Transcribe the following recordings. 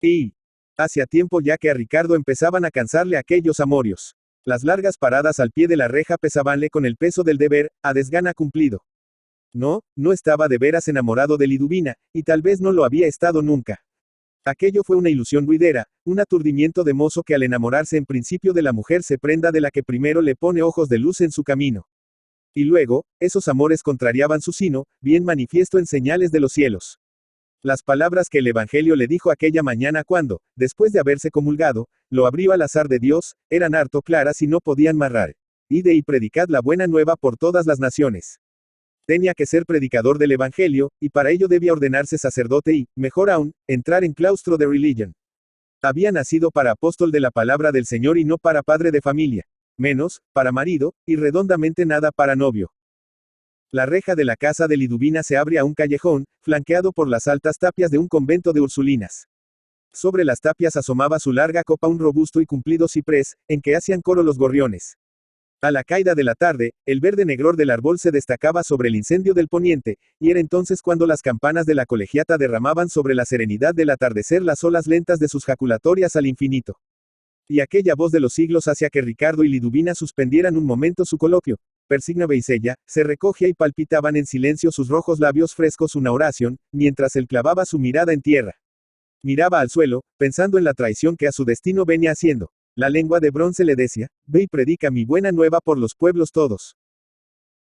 Y hacía tiempo ya que a Ricardo empezaban a cansarle aquellos amorios. Las largas paradas al pie de la reja pesábanle con el peso del deber, a desgana cumplido. No estaba de veras enamorado de Liduvina, y tal vez no lo había estado nunca. Aquello fue una ilusión ruidera, un aturdimiento de mozo que al enamorarse en principio de la mujer se prenda de la que primero le pone ojos de luz en su camino. Y luego, esos amores contrariaban su sino, bien manifiesto en señales de los cielos. Las palabras que el Evangelio le dijo aquella mañana cuando, después de haberse comulgado, lo abrió al azar de Dios, eran harto claras y no podían marrar. Ide y predicad la buena nueva por todas las naciones. Tenía que ser predicador del Evangelio, y para ello debía ordenarse sacerdote y, mejor aún, entrar en claustro de religion. Había nacido para apóstol de la palabra del Señor y no para padre de familia. Menos, para marido, y redondamente nada para novio. La reja de la casa de Liduvina se abre a un callejón, flanqueado por las altas tapias de un convento de Ursulinas. Sobre las tapias asomaba su larga copa un robusto y cumplido ciprés, en que hacían coro los gorriones. A la caída de la tarde, el verde negror del árbol se destacaba sobre el incendio del poniente, y era entonces cuando las campanas de la colegiata derramaban sobre la serenidad del atardecer las olas lentas de sus jaculatorias al infinito. Y aquella voz de los siglos hacía que Ricardo y Liduvina suspendieran un momento su coloquio. Persignabais ella, se recogía y palpitaban en silencio sus rojos labios frescos una oración, mientras él clavaba su mirada en tierra. Miraba al suelo, pensando en la traición que a su destino venía haciendo. La lengua de bronce le decía, ve y predica mi buena nueva por los pueblos todos.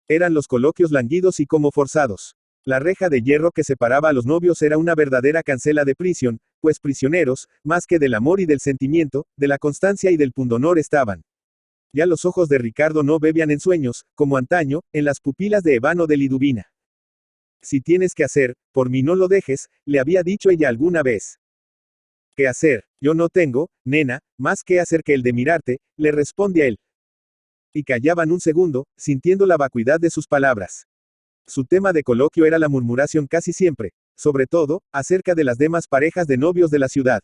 Eran los coloquios languidos y como forzados. La reja de hierro que separaba a los novios era una verdadera cancela de prisión, pues prisioneros, más que del amor y del sentimiento, de la constancia y del pundonor estaban. Ya los ojos de Ricardo no bebían en sueños, como antaño, en las pupilas de Evano de Liduvina. Si tienes que hacer, por mí no lo dejes, le había dicho ella alguna vez. ¿Qué hacer? Yo no tengo, nena, más que hacer que el de mirarte, le responde a él. Y callaban un segundo, sintiendo la vacuidad de sus palabras. Su tema de coloquio era la murmuración casi siempre, sobre todo, acerca de las demás parejas de novios de la ciudad.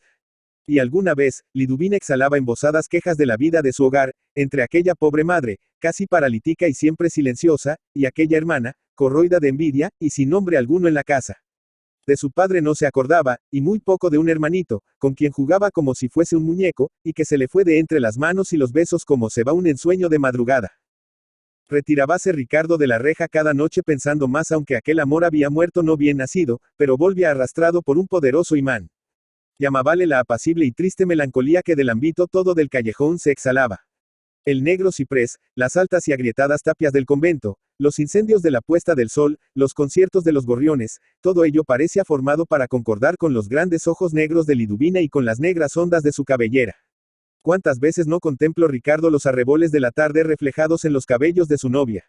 Y alguna vez, Liduvina exhalaba embosadas quejas de la vida de su hogar, entre aquella pobre madre, casi paralítica y siempre silenciosa, y aquella hermana, corroída de envidia, y sin nombre alguno en la casa. De su padre no se acordaba, y muy poco de un hermanito, con quien jugaba como si fuese un muñeco, y que se le fue de entre las manos y los besos como se va un ensueño de madrugada. Retirábase Ricardo de la reja cada noche pensando más aunque aquel amor había muerto no bien nacido, pero volvía arrastrado por un poderoso imán. Llamábale la apacible y triste melancolía que del ámbito todo del callejón se exhalaba. El negro ciprés, las altas y agrietadas tapias del convento, los incendios de la puesta del sol, los conciertos de los gorriones, todo ello parecía formado para concordar con los grandes ojos negros de Liduvina y con las negras ondas de su cabellera. ¿Cuántas veces no contempló Ricardo los arreboles de la tarde reflejados en los cabellos de su novia?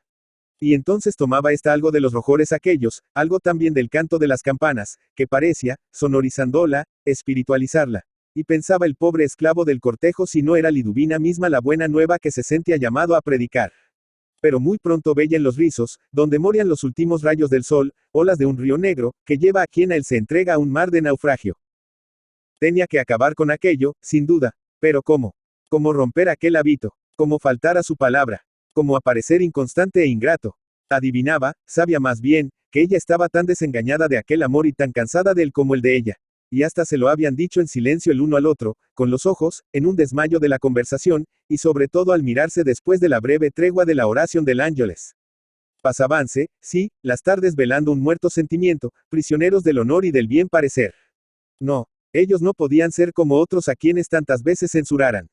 Y entonces tomaba algo de los rojores aquellos, algo también del canto de las campanas, que parecía, sonorizándola, espiritualizarla. Y pensaba el pobre esclavo del cortejo si no era Liduvina misma la buena nueva que se sentía llamado a predicar. Pero muy pronto veía en los rizos, donde morían los últimos rayos del sol, olas de un río negro, que lleva a quien a él se entrega a un mar de naufragio. Tenía que acabar con aquello, sin duda. Pero ¿cómo? ¿Cómo romper aquel hábito? ¿Cómo faltar a su palabra? ¿Cómo aparecer inconstante e ingrato? Adivinaba, sabía más bien, que ella estaba tan desengañada de aquel amor y tan cansada de él como el de ella. Y hasta se lo habían dicho en silencio el uno al otro, con los ojos, en un desmayo de la conversación, y sobre todo al mirarse después de la breve tregua de la oración del Ángeles. Pasabanse, sí, las tardes velando un muerto sentimiento, prisioneros del honor y del bien parecer. No, ellos no podían ser como otros a quienes tantas veces censuraran.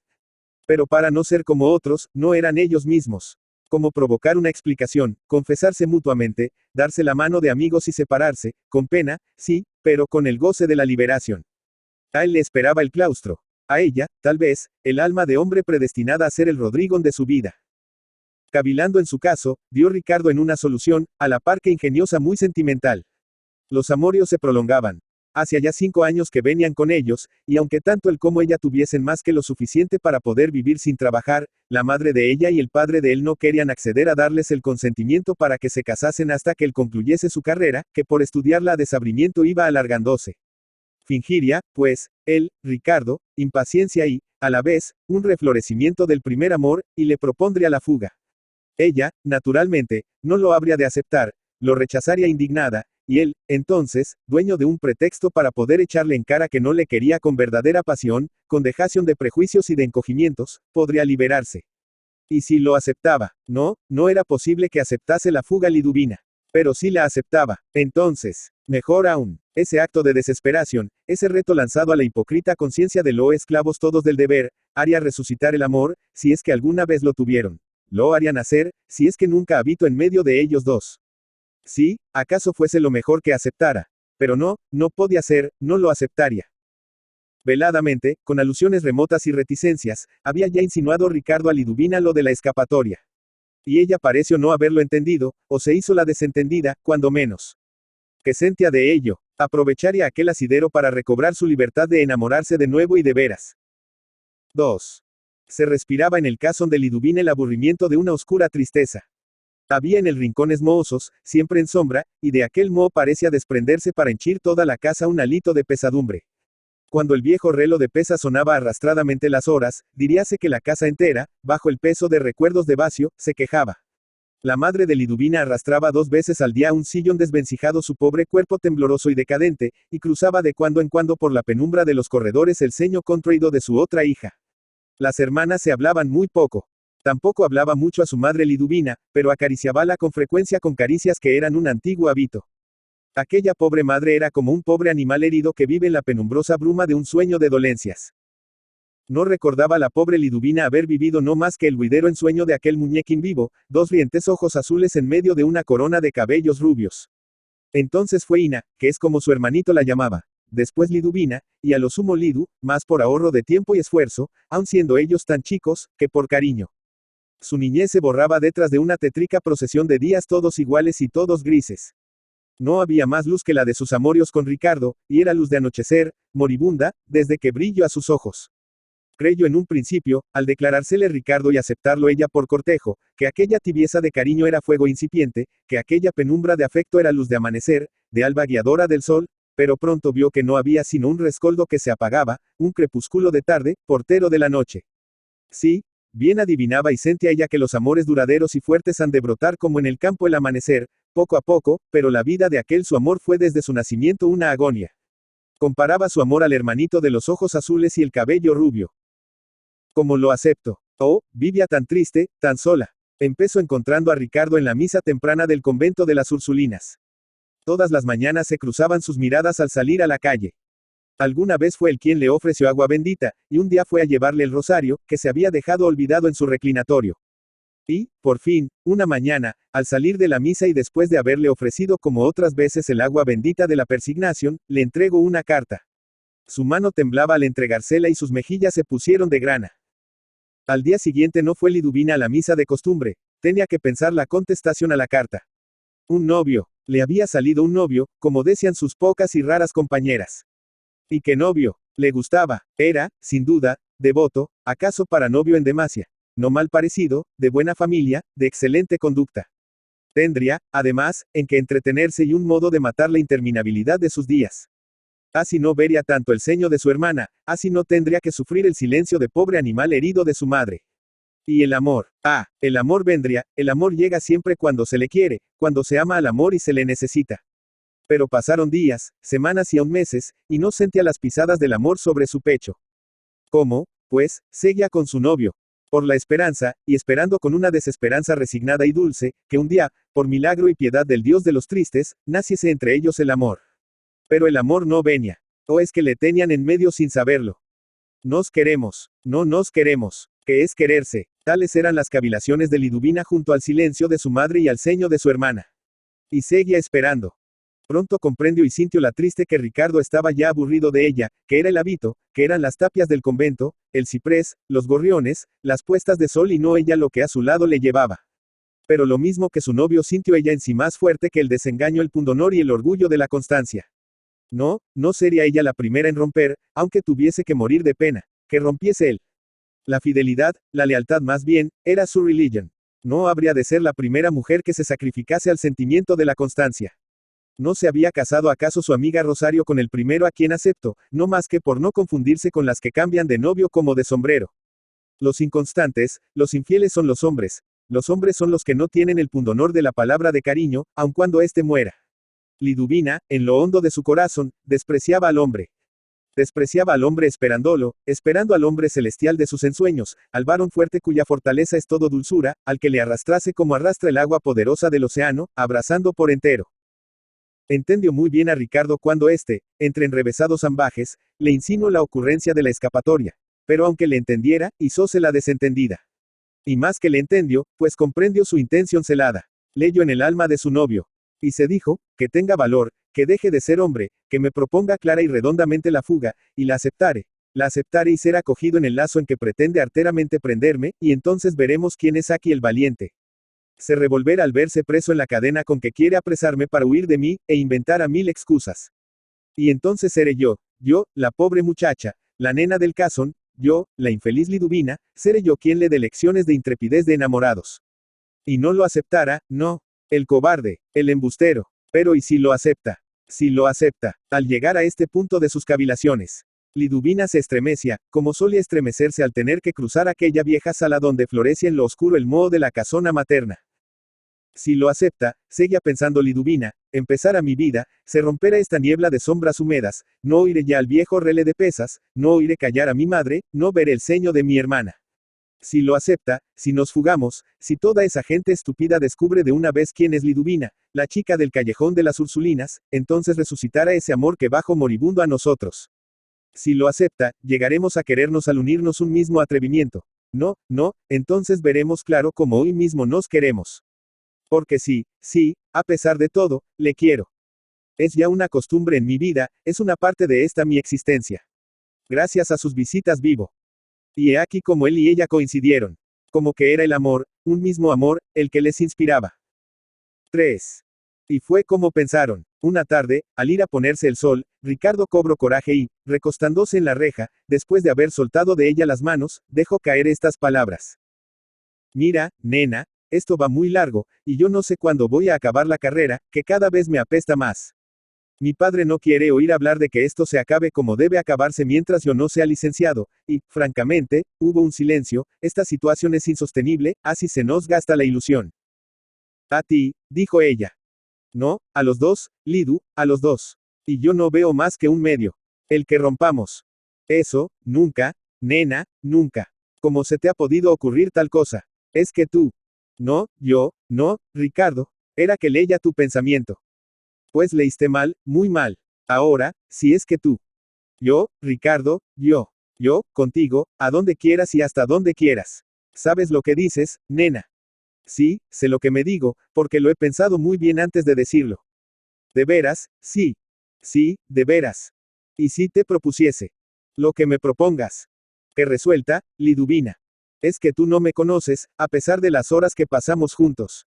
Pero para no ser como otros, no eran ellos mismos. Como provocar una explicación, confesarse mutuamente, darse la mano de amigos y separarse, con pena, sí, pero con el goce de la liberación. A él le esperaba el claustro. A ella, tal vez, el alma de hombre predestinada a ser el Rodrigón de su vida. Cavilando en su caso, dio Ricardo en una solución, a la par que ingeniosa muy sentimental. Los amorios se prolongaban. Hacía ya 5 años que venían con ellos, y aunque tanto él como ella tuviesen más que lo suficiente para poder vivir sin trabajar, la madre de ella y el padre de él no querían acceder a darles el consentimiento para que se casasen hasta que él concluyese su carrera, que por estudiarla a desabrimiento iba alargándose. Fingiría, pues, él, Ricardo, impaciencia y, a la vez, un reflorecimiento del primer amor, y le propondría la fuga. Ella, naturalmente, no lo habría de aceptar, lo rechazaría indignada, Y él, entonces, dueño de un pretexto para poder echarle en cara que no le quería con verdadera pasión, con dejación de prejuicios y de encogimientos, podría liberarse. Y si lo aceptaba, no era posible que aceptase la fuga Liduvina. Pero si la aceptaba, entonces, mejor aún, ese acto de desesperación, ese reto lanzado a la hipócrita conciencia de los esclavos todos del deber, haría resucitar el amor, si es que alguna vez lo tuvieron. Lo haría nacer, si es que nunca habito en medio de ellos dos. Sí, acaso fuese lo mejor que aceptara. Pero no podía ser, no lo aceptaría. Veladamente, con alusiones remotas y reticencias, había ya insinuado Ricardo a Liduvina lo de la escapatoria. Y ella pareció no haberlo entendido, o se hizo la desentendida, cuando menos. Que sentía de ello, aprovecharía aquel asidero para recobrar su libertad de enamorarse de nuevo y de veras. 2. Se respiraba en el casón de Liduvina el aburrimiento de una oscura tristeza. Había en el rincones mohosos, siempre en sombra, y de aquel moho parecía desprenderse para henchir toda la casa un hálito de pesadumbre. Cuando el viejo reloj de pesa sonaba arrastradamente las horas, diríase que la casa entera, bajo el peso de recuerdos de vacío, se quejaba. La madre de Liduvina arrastraba 2 veces al día un sillón desvencijado su pobre cuerpo tembloroso y decadente, y cruzaba de cuando en cuando por la penumbra de los corredores el ceño contraído de su otra hija. Las hermanas se hablaban muy poco. Tampoco hablaba mucho a su madre Liduvina, pero acariciábala con frecuencia con caricias que eran un antiguo hábito. Aquella pobre madre era como un pobre animal herido que vive en la penumbrosa bruma de un sueño de dolencias. No recordaba la pobre Liduvina haber vivido no más que el huidero ensueño de aquel muñequín vivo, 2 rientes ojos azules en medio de una corona de cabellos rubios. Entonces fue Ina, que es como su hermanito la llamaba. Después Liduvina, y a lo sumo Lidu, más por ahorro de tiempo y esfuerzo, aun siendo ellos tan chicos, que por cariño. Su niñez se borraba detrás de una tétrica procesión de días todos iguales y todos grises. No había más luz que la de sus amorios con Ricardo, y era luz de anochecer, moribunda, desde que brilló a sus ojos. Creyó en un principio, al declarársele Ricardo y aceptarlo ella por cortejo, que aquella tibieza de cariño era fuego incipiente, que aquella penumbra de afecto era luz de amanecer, de alba guiadora del sol, pero pronto vio que no había sino un rescoldo que se apagaba, un crepúsculo de tarde, portero de la noche. Sí, bien adivinaba y sentía ella que los amores duraderos y fuertes han de brotar como en el campo el amanecer, poco a poco, pero la vida de aquel su amor fue desde su nacimiento una agonía. Comparaba su amor al hermanito de los ojos azules y el cabello rubio. ¿Cómo lo acepto? Oh, vivía tan triste, tan sola. Empezó encontrando a Ricardo en la misa temprana del convento de las Ursulinas. Todas las mañanas se cruzaban sus miradas al salir a la calle. Alguna vez fue él quien le ofreció agua bendita, y un día fue a llevarle el rosario, que se había dejado olvidado en su reclinatorio. Y, por fin, una mañana, al salir de la misa y después de haberle ofrecido como otras veces el agua bendita de la persignación, le entregó una carta. Su mano temblaba al entregársela y sus mejillas se pusieron de grana. Al día siguiente no fue Liduvina a la misa de costumbre, tenía que pensar la contestación a la carta. Un novio, le había salido un novio, como decían sus pocas y raras compañeras. ¿Y qué novio? Le gustaba, era, sin duda, devoto, acaso para novio en demasia. No mal parecido, de buena familia, de excelente conducta. Tendría, además, en que entretenerse y un modo de matar la interminabilidad de sus días. Así no vería tanto el ceño de su hermana, así no tendría que sufrir el silencio de pobre animal herido de su madre. Y el amor. El amor vendría, el amor llega siempre cuando se le quiere, cuando se ama al amor y se le necesita. Pero pasaron días, semanas y aún meses, y no sentía las pisadas del amor sobre su pecho. ¿Cómo? Pues, seguía con su novio. Por la esperanza, y esperando con una desesperanza resignada y dulce, que un día, por milagro y piedad del Dios de los tristes, naciese entre ellos el amor. Pero el amor no venía. O es que le tenían en medio sin saberlo. Nos queremos. No nos queremos. ¿Qué es quererse? Tales eran las cavilaciones de Liduvina junto al silencio de su madre y al ceño de su hermana. Y seguía esperando. Pronto comprendió y sintió la triste que Ricardo estaba ya aburrido de ella, que era el hábito, que eran las tapias del convento, el ciprés, los gorriones, las puestas de sol y no ella lo que a su lado le llevaba. Pero lo mismo que su novio sintió ella en sí más fuerte que el desengaño, el pundonor y el orgullo de la constancia. No sería ella la primera en romper, aunque tuviese que morir de pena, que rompiese él. La fidelidad, la lealtad más bien, era su religión. No habría de ser la primera mujer que se sacrificase al sentimiento de la constancia. ¿No se había casado acaso su amiga Rosario con el primero a quien aceptó, no más que por no confundirse con las que cambian de novio como de sombrero? Los inconstantes, los infieles son los hombres son los que no tienen el pundonor de la palabra de cariño, aun cuando éste muera. Liduvina, en lo hondo de su corazón, despreciaba al hombre. Despreciaba al hombre esperando al hombre celestial de sus ensueños, al varón fuerte cuya fortaleza es todo dulzura, al que le arrastrase como arrastra el agua poderosa del océano, abrazando por entero. Entendió muy bien a Ricardo cuando éste, entre enrevesados ambajes, le insinuó la ocurrencia de la escapatoria. Pero aunque le entendiera, hizóse la desentendida. Y más que le entendió, pues comprendió su intención celada. Leyó en el alma de su novio. Y se dijo, que tenga valor, que deje de ser hombre, que me proponga clara y redondamente la fuga, y la aceptare. La aceptare y será cogido en el lazo en que pretende arteramente prenderme, y entonces veremos quién es aquí el valiente. Se revolverá al verse preso en la cadena con que quiere apresarme para huir de mí, e inventará mil excusas. Y entonces seré yo, la pobre muchacha, la nena del casón, yo, la infeliz Liduvina, seré yo quien le dé lecciones de intrepidez de enamorados. Y no lo aceptará, no. El cobarde, el embustero. Pero ¿y si lo acepta? Si lo acepta, al llegar a este punto de sus cavilaciones. Liduvina se estremecía, como solía estremecerse al tener que cruzar aquella vieja sala donde florecía en lo oscuro el moho de la casona materna. Si lo acepta, seguía pensando Liduvina, empezará mi vida, se romperá esta niebla de sombras húmedas, no oiré ya al viejo relé de pesas, no oiré callar a mi madre, no veré el ceño de mi hermana. Si lo acepta, si nos fugamos, si toda esa gente estúpida descubre de una vez quién es Liduvina, la chica del callejón de las Ursulinas, entonces resucitará ese amor que bajo moribundo a nosotros. Si lo acepta, llegaremos a querernos al unirnos un mismo atrevimiento. No, entonces veremos claro cómo hoy mismo nos queremos. Porque sí, a pesar de todo, le quiero. Es ya una costumbre en mi vida, es una parte de esta mi existencia. Gracias a sus visitas vivo. Y he aquí como él y ella coincidieron. Como que era el amor, un mismo amor, el que les inspiraba. 3. Y fue como pensaron. Una tarde, al ir a ponerse el sol, Ricardo cobró coraje y, recostándose en la reja, después de haber soltado de ella las manos, dejó caer estas palabras. Mira, nena, esto va muy largo, y yo no sé cuándo voy a acabar la carrera, que cada vez me apesta más. Mi padre no quiere oír hablar de que esto se acabe como debe acabarse mientras yo no sea licenciado, y, francamente, hubo un silencio, esta situación es insostenible, así se nos gasta la ilusión. A ti, dijo ella. No, a los dos, Lidu, a los dos. Y yo no veo más que un medio. El que rompamos. Eso, nunca, nena, nunca. ¿Cómo se te ha podido ocurrir tal cosa? Es que tú. No, yo, no, Ricardo, era que leía tu pensamiento. Pues leíste mal, muy mal. Ahora, si es que tú. Yo, Ricardo, yo, contigo, a donde quieras y hasta donde quieras. ¿Sabes lo que dices, nena? Sí, sé lo que me digo, porque lo he pensado muy bien antes de decirlo. ¿De veras? Sí. Sí, de veras. ¿Y si te propusiese? Lo que me propongas. Que resuelta, Liduvina. Es que tú no me conoces, a pesar de las horas que pasamos juntos.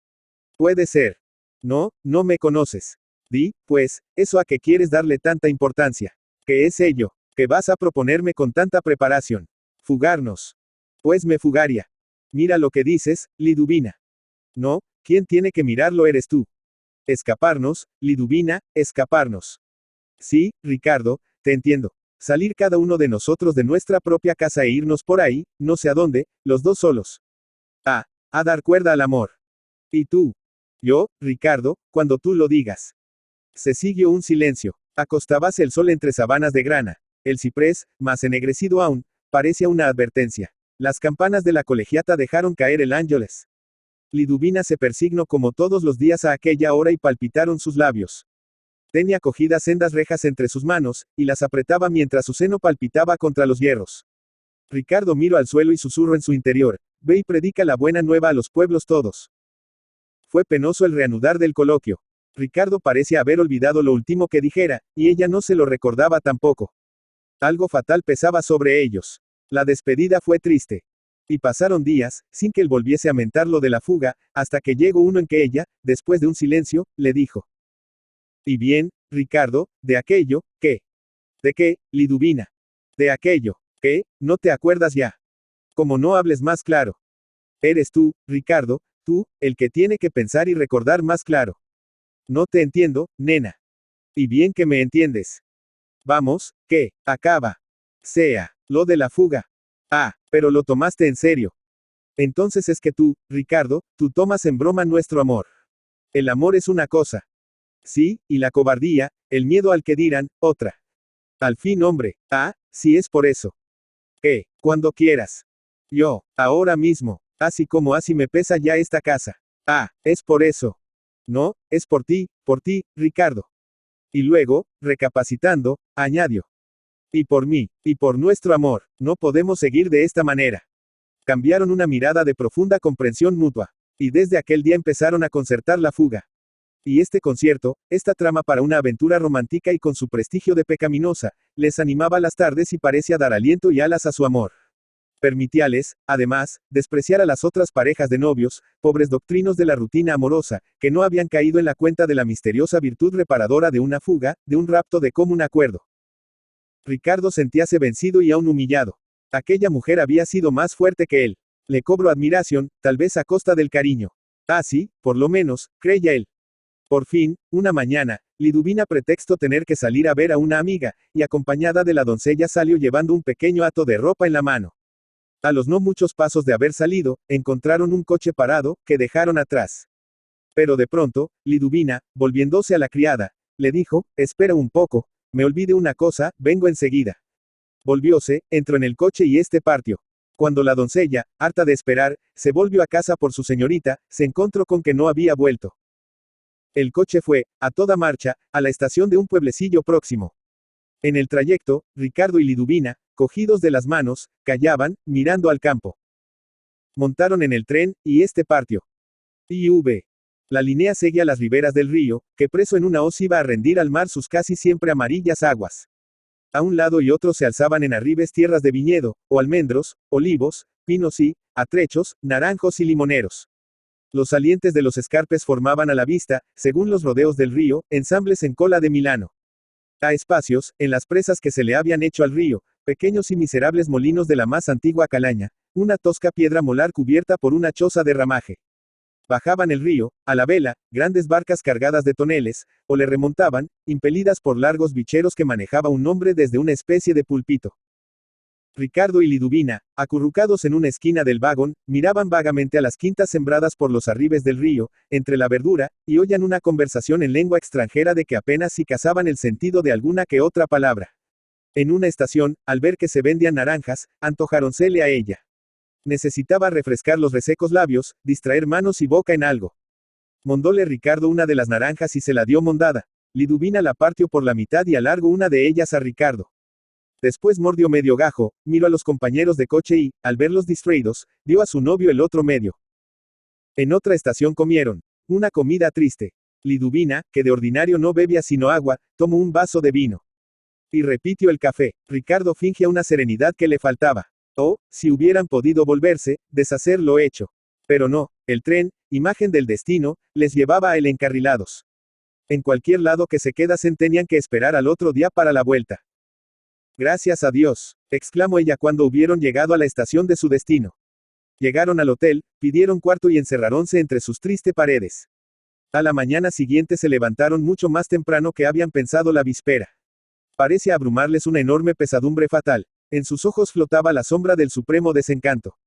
Puede ser. No me conoces. Di, pues, eso a qué quieres darle tanta importancia. ¿Qué es ello? ¿Qué vas a proponerme con tanta preparación? Fugarnos. Pues me fugaría. Mira lo que dices, Liduvina. No, quien tiene que mirarlo eres tú. Escaparnos, Liduvina, escaparnos. Sí, Ricardo, te entiendo. Salir cada uno de nosotros de nuestra propia casa e irnos por ahí, no sé a dónde, los dos solos. A dar cuerda al amor. ¿Y tú? Yo, Ricardo, cuando tú lo digas. Se siguió un silencio. Acostábase el sol entre sabanas de grana. El ciprés, más ennegrecido aún, parecía una advertencia. Las campanas de la colegiata dejaron caer el ángeles. Liduvina se persignó como todos los días a aquella hora y palpitaron sus labios. Tenía cogidas sendas rejas entre sus manos, y las apretaba mientras su seno palpitaba contra los hierros. Ricardo miró al suelo y susurró en su interior, ve y predica la buena nueva a los pueblos todos. Fue penoso el reanudar del coloquio. Ricardo parecía haber olvidado lo último que dijera, y ella no se lo recordaba tampoco. Algo fatal pesaba sobre ellos. La despedida fue triste. Y pasaron días, sin que él volviese a mentar lo de la fuga, hasta que llegó uno en que ella, después de un silencio, le dijo. Y bien, Ricardo, de aquello, ¿qué? ¿De qué, Liduvina? De aquello, ¿qué? ¿No te acuerdas ya? Como no hables más claro. Eres tú, Ricardo, tú, el que tiene que pensar y recordar más claro. No te entiendo, nena. Y bien que me entiendes. Vamos, que, acaba. Sea, lo de la fuga. Pero lo tomaste en serio. Entonces es que tú, Ricardo, tú tomas en broma nuestro amor. El amor es una cosa. Sí, y la cobardía, el miedo al que dirán, otra. Al fin, hombre, si es por eso. ¿Qué? Cuando quieras. Yo, ahora mismo, así como así me pesa ya esta casa. Es por eso. No, es por ti, Ricardo. Y luego, recapacitando, añadió. Y por mí, y por nuestro amor, no podemos seguir de esta manera. Cambiaron una mirada de profunda comprensión mutua. Y desde aquel día empezaron a concertar la fuga. Y este concierto, esta trama para una aventura romántica y con su prestigio de pecaminosa, les animaba las tardes y parecía dar aliento y alas a su amor. Permitíales, además, despreciar a las otras parejas de novios, pobres doctrinos de la rutina amorosa, que no habían caído en la cuenta de la misteriosa virtud reparadora de una fuga, de un rapto de común acuerdo. Ricardo sentíase vencido y aún humillado. Aquella mujer había sido más fuerte que él. Le cobró admiración, tal vez a costa del cariño. Sí, por lo menos, creía él. Por fin, una mañana, Liduvina pretextó tener que salir a ver a una amiga, y acompañada de la doncella salió llevando un pequeño hato de ropa en la mano. A los no muchos pasos de haber salido, encontraron un coche parado, que dejaron atrás. Pero de pronto, Liduvina, volviéndose a la criada, le dijo, espera un poco, me olvidé una cosa, vengo enseguida. Volvióse, entró en el coche y este partió. Cuando la doncella, harta de esperar, se volvió a casa por su señorita, se encontró con que no había vuelto. El coche fue, a toda marcha, a la estación de un pueblecillo próximo. En el trayecto, Ricardo y Liduvina, cogidos de las manos, callaban, mirando al campo. Montaron en el tren, y este partió. La línea seguía las riberas del río, que preso en una hoz iba a rendir al mar sus casi siempre amarillas aguas. A un lado y otro se alzaban en arribes tierras de viñedo, o almendros, olivos, pinos y, atrechos, naranjos y limoneros. Los salientes de los escarpes formaban a la vista, según los rodeos del río, ensambles en cola de Milano. A espacios, en las presas que se le habían hecho al río, pequeños y miserables molinos de la más antigua calaña, una tosca piedra molar cubierta por una choza de ramaje. Bajaban el río, a la vela, grandes barcas cargadas de toneles, o le remontaban, impelidas por largos bicheros que manejaba un hombre desde una especie de pulpito. Ricardo y Liduvina, acurrucados en una esquina del vagón, miraban vagamente a las quintas sembradas por los arribes del río, entre la verdura, y oían una conversación en lengua extranjera de que apenas si cazaban el sentido de alguna que otra palabra. En una estación, al ver que se vendían naranjas, antojáronse a ella. Necesitaba refrescar los resecos labios, distraer manos y boca en algo. Mondóle Ricardo una de las naranjas y se la dio mondada. Liduvina la partió por la mitad y alargó una de ellas a Ricardo. Después mordió medio gajo, miró a los compañeros de coche y, al verlos distraídos, dio a su novio el otro medio. En otra estación comieron. Una comida triste. Liduvina, que de ordinario no bebía sino agua, tomó un vaso de vino. Y repitió el café. Ricardo fingió una serenidad que le faltaba. Si hubieran podido volverse, deshacer lo hecho. Pero no, el tren, imagen del destino, les llevaba a él encarrilados. En cualquier lado que se quedasen tenían que esperar al otro día para la vuelta. Gracias a Dios, exclamó ella cuando hubieron llegado a la estación de su destino. Llegaron al hotel, pidieron cuarto y encerraronse entre sus tristes paredes. A la mañana siguiente se levantaron mucho más temprano que habían pensado la víspera. Parece abrumarles una enorme pesadumbre fatal. En sus ojos flotaba la sombra del supremo desencanto.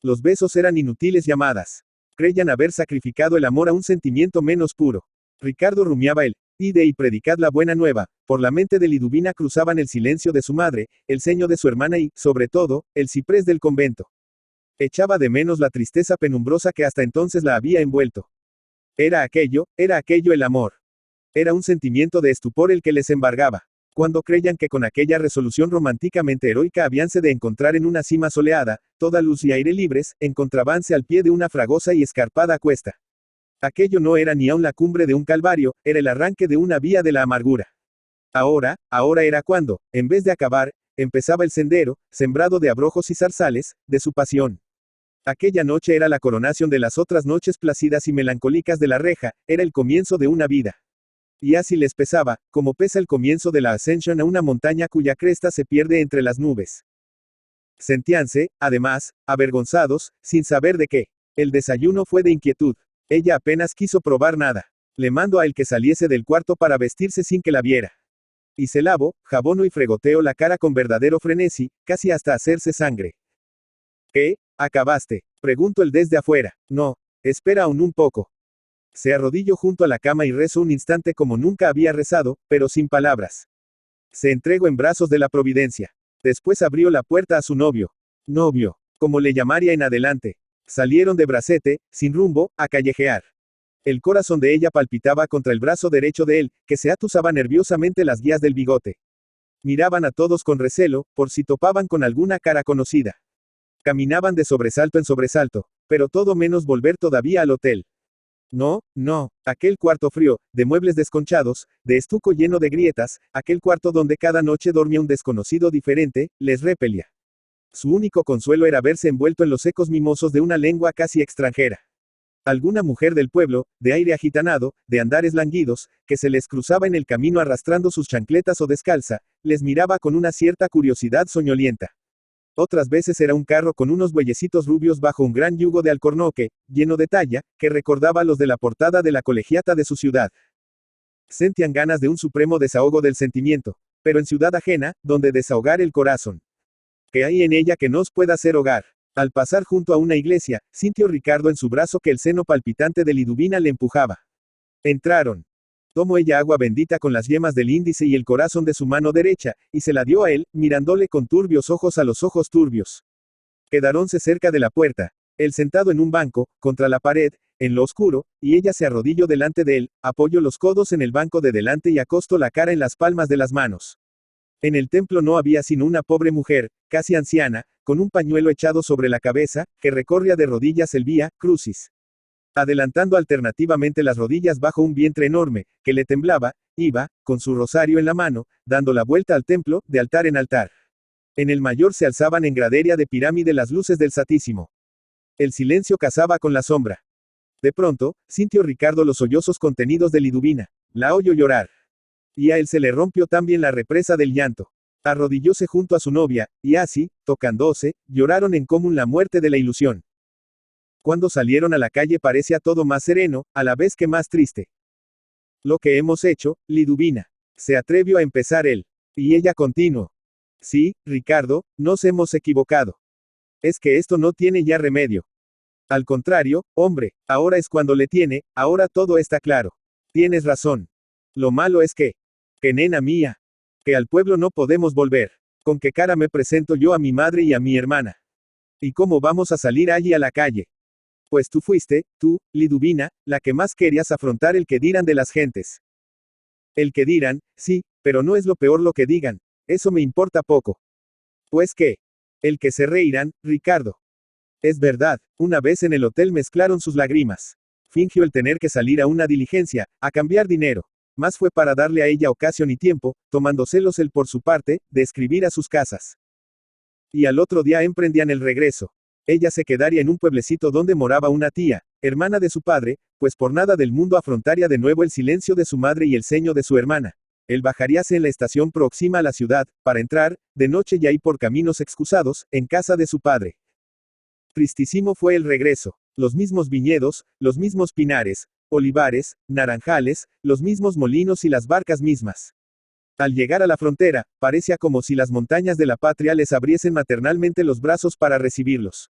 Los besos eran inútiles llamadas. Creían haber sacrificado el amor a un sentimiento menos puro. Ricardo rumiaba el ide y predicad la buena nueva. Por la mente de Liduvina cruzaban el silencio de su madre, el ceño de su hermana y, sobre todo, el ciprés del convento. Echaba de menos la tristeza penumbrosa que hasta entonces la había envuelto. Era aquello el amor. Era un sentimiento de estupor el que les embargaba. Cuando creían que con aquella resolución románticamente heroica habíanse de encontrar en una cima soleada, toda luz y aire libres, encontrábanse al pie de una fragosa y escarpada cuesta. Aquello no era ni aun la cumbre de un calvario, era el arranque de una vía de la amargura. Ahora era cuando, en vez de acabar, empezaba el sendero, sembrado de abrojos y zarzales, de su pasión. Aquella noche era la coronación de las otras noches plácidas y melancólicas de la reja, era el comienzo de una vida. Y así les pesaba, como pesa el comienzo de la ascensión a una montaña cuya cresta se pierde entre las nubes. Sentíanse, además, avergonzados, sin saber de qué. El desayuno fue de inquietud. Ella apenas quiso probar nada. Le mandó a él que saliese del cuarto para vestirse sin que la viera. Y se lavó, jabonó y fregoteó la cara con verdadero frenesí, casi hasta hacerse sangre. ¿Qué? ¿Acabaste? Preguntó él desde afuera. No. Espera aún un poco. Se arrodilló junto a la cama y rezó un instante como nunca había rezado, pero sin palabras. Se entregó en brazos de la providencia. Después abrió la puerta a su novio. Novio, como le llamaría en adelante. Salieron de bracete, sin rumbo, a callejear. El corazón de ella palpitaba contra el brazo derecho de él, que se atusaba nerviosamente las guías del bigote. Miraban a todos con recelo, por si topaban con alguna cara conocida. Caminaban de sobresalto en sobresalto, pero todo menos volver todavía al hotel. No, no, aquel cuarto frío, de muebles desconchados, de estuco lleno de grietas, aquel cuarto donde cada noche dormía un desconocido diferente, les repelía. Su único consuelo era verse envuelto en los ecos mimosos de una lengua casi extranjera. Alguna mujer del pueblo, de aire agitanado, de andares languidos, que se les cruzaba en el camino arrastrando sus chancletas o descalza, les miraba con una cierta curiosidad soñolienta. Otras veces era un carro con unos bueyecitos rubios bajo un gran yugo de alcornoque, lleno de talla, que recordaba los de la portada de la colegiata de su ciudad. Sentían ganas de un supremo desahogo del sentimiento, pero en ciudad ajena, donde desahogar el corazón. ¿Qué hay en ella que nos pueda hacer hogar? Al pasar junto a una iglesia, sintió Ricardo en su brazo que el seno palpitante de Liduvina le empujaba. Entraron. Tomó ella agua bendita con las yemas del índice y el corazón de su mano derecha, y se la dio a él, mirándole con turbios ojos a los ojos turbios. Quedaronse cerca de la puerta, él sentado en un banco, contra la pared, en lo oscuro, y ella se arrodilló delante de él, apoyó los codos en el banco de delante y acostó la cara en las palmas de las manos. En el templo no había sino una pobre mujer, casi anciana, con un pañuelo echado sobre la cabeza, que recorría de rodillas el Vía Crucis. Adelantando alternativamente las rodillas bajo un vientre enorme, que le temblaba, iba, con su rosario en la mano, dando la vuelta al templo, de altar en altar. En el mayor se alzaban en gradería de pirámide las luces del Santísimo. El silencio casaba con la sombra. De pronto, sintió Ricardo los sollozos contenidos de Liduvina. La oyó llorar. Y a él se le rompió también la represa del llanto. Arrodillóse junto a su novia, y así, tocándose, lloraron en común la muerte de la ilusión. Cuando salieron a la calle parecía todo más sereno, a la vez que más triste. Lo que hemos hecho, Liduvina. Se atrevió a empezar él. Y ella continuó. Sí, Ricardo, nos hemos equivocado. Es que esto no tiene ya remedio. Al contrario, hombre, ahora es cuando le tiene, ahora todo está claro. Tienes razón. Lo malo es que nena mía, que al pueblo no podemos volver. ¿Con qué cara me presento yo a mi madre y a mi hermana? ¿Y cómo vamos a salir allí a la calle? Pues tú fuiste, tú, Liduvina, la que más querías afrontar el que dirán de las gentes. El que dirán, sí, pero no es lo peor lo que digan, eso me importa poco. Pues qué, el que se reirán, Ricardo. Es verdad, una vez en el hotel mezclaron sus lágrimas. Fingió el tener que salir a una diligencia, a cambiar dinero. Más fue para darle a ella ocasión y tiempo, tomando celos él por su parte, de escribir a sus casas. Y al otro día emprendían el regreso. Ella se quedaría en un pueblecito donde moraba una tía, hermana de su padre, pues por nada del mundo afrontaría de nuevo el silencio de su madre y el ceño de su hermana. Él bajaríase en la estación próxima a la ciudad, para entrar, de noche y ahí por caminos excusados, en casa de su padre. Tristísimo fue el regreso. Los mismos viñedos, los mismos pinares, olivares, naranjales, los mismos molinos y las barcas mismas. Al llegar a la frontera, parecía como si las montañas de la patria les abriesen maternalmente los brazos para recibirlos.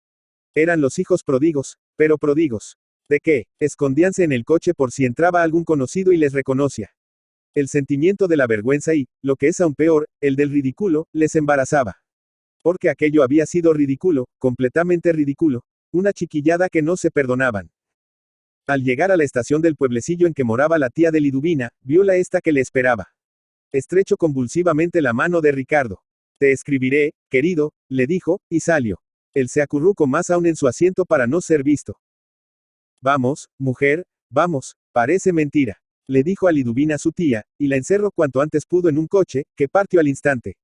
Eran los hijos pródigos, pero pródigos. ¿De qué? Escondíanse en el coche por si entraba algún conocido y les reconocía. El sentimiento de la vergüenza y, lo que es aún peor, el del ridículo, les embarazaba. Porque aquello había sido ridículo, completamente ridículo, una chiquillada que no se perdonaban. Al llegar a la estación del pueblecillo en que moraba la tía de Liduvina, viola esta que le esperaba. Estrechó convulsivamente la mano de Ricardo. Te escribiré, querido, le dijo, y salió. Él se acurrucó más aún en su asiento para no ser visto. Vamos, mujer, vamos, parece mentira, le dijo a Liduvina su tía, y la encerró cuanto antes pudo en un coche, que partió al instante.